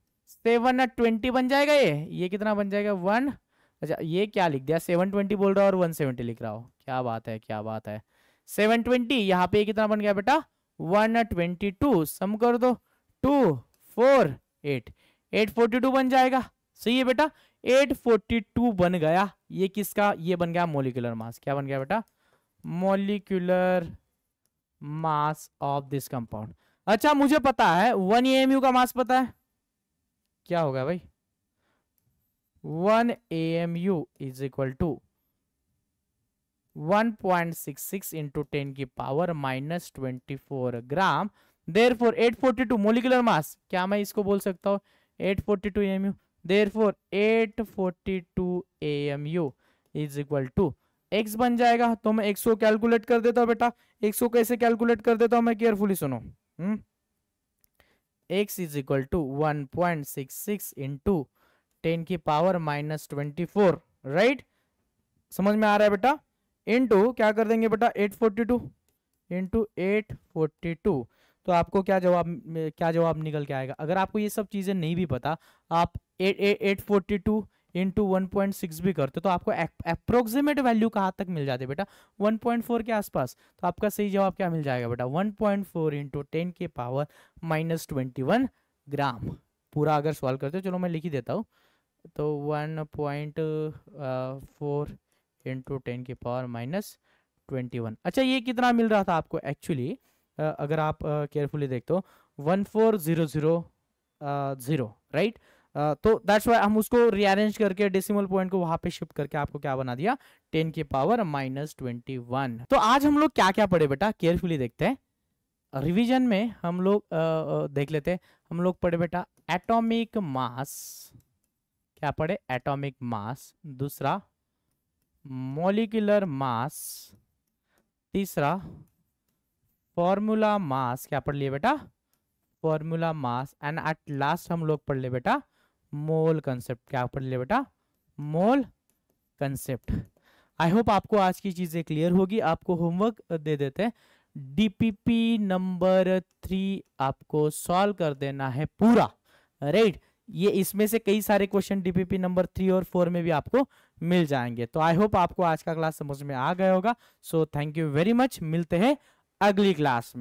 720 बन जाएगा। ये कितना बन जाएगा 1, अच्छा ये क्या लिख दिया 720 बोल रहा है और 170 लिख रहा हो, क्या बात है क्या बात है। 720 यहाँ पे कितना बन गया बेटा 122, सम कर दो 2 4 8, 842 बन जाएगा। सही है बेटा 842 बन गया। ये किसका, ये बन गया मॉलिक्यूलर मास। क्या बन गया बेटा molecular mass of this compound. अच्छा मुझे पता है 1 AMU का मास पता है, क्या होगा भाई 1 AMU is equal to 1.66 into 10 की power -24 gram. Therefore 842 molecular mass, क्या मैं इसको बोल सकता हूँ 842 AMU। Therefore 842 AMU is equal to x बन जाएगा। तो मैं x को कैलकुलेट कर देता हूँ बेटा, x को कैसे कैलकुलेट कर देता हूँ मैं, केयरफुली सुनो। x is equal to 1.66 into 10 की पावर -24, राइट, समझ में आ रहा है बेटा। इंटू क्या कर देंगे बेटा 842 इंटू 842, तो आपको क्या जवाब निकल के आएगा। अगर आपको ये सब चीजें नहीं भी पता, आप 842 इंटू 1.6 भी करते तो आपको अप्रोक्सीमेट वैल्यू कहाँ तक मिल जाती है बेटा 1.4 के आसपास। तो आपका सही जवाब क्या मिल जाएगा बेटा 1.4 इंटू 10 के पावर -21 ग्राम। पूरा अगर सॉल्व करते हो, चलो मैं लिख ही देता हूँ, तो 1.4 इंटू 10 की पावर -21। अच्छा ये कितना मिल रहा था आपको एक्चुअली, अगर आप केयरफुली देखते हो 14000, राइट। तो दैट्स वाई हम उसको रीअरेंज करके डेसिमल पॉइंट को वहां पे शिफ्ट करके आपको क्या बना दिया 10 की पावर -21। तो आज हम लोग क्या क्या पढ़े बेटा, केयरफुली देखते हैं। रिवीजन में हम लोग देख लेते हैं। हम लोग पढ़े बेटा एटॉमिक मास, क्या पढ़े एटॉमिक मास, दूसरा मॉलिक्यूलर मास, तीसरा फॉर्मूला मास, क्या पढ़ लिए बेटा formula mass, and at last हम लोग पढ़ ले बेटा मोल कंसेप्ट। क्या पढ़ ले बेटा मोल कंसेप्ट। आई होप आपको आज की चीजें क्लियर होगी। आपको होमवर्क दे देते हैं, डीपीपी नंबर 3 आपको सॉल्व कर देना है पूरा, राइट। ये इसमें से कई सारे क्वेश्चन डीपीपी नंबर 3 और 4 में भी आपको मिल जाएंगे। तो आई होप आपको आज का क्लास समझ में आ गया होगा। So thank you very much, मिलते हैं अगली क्लास में।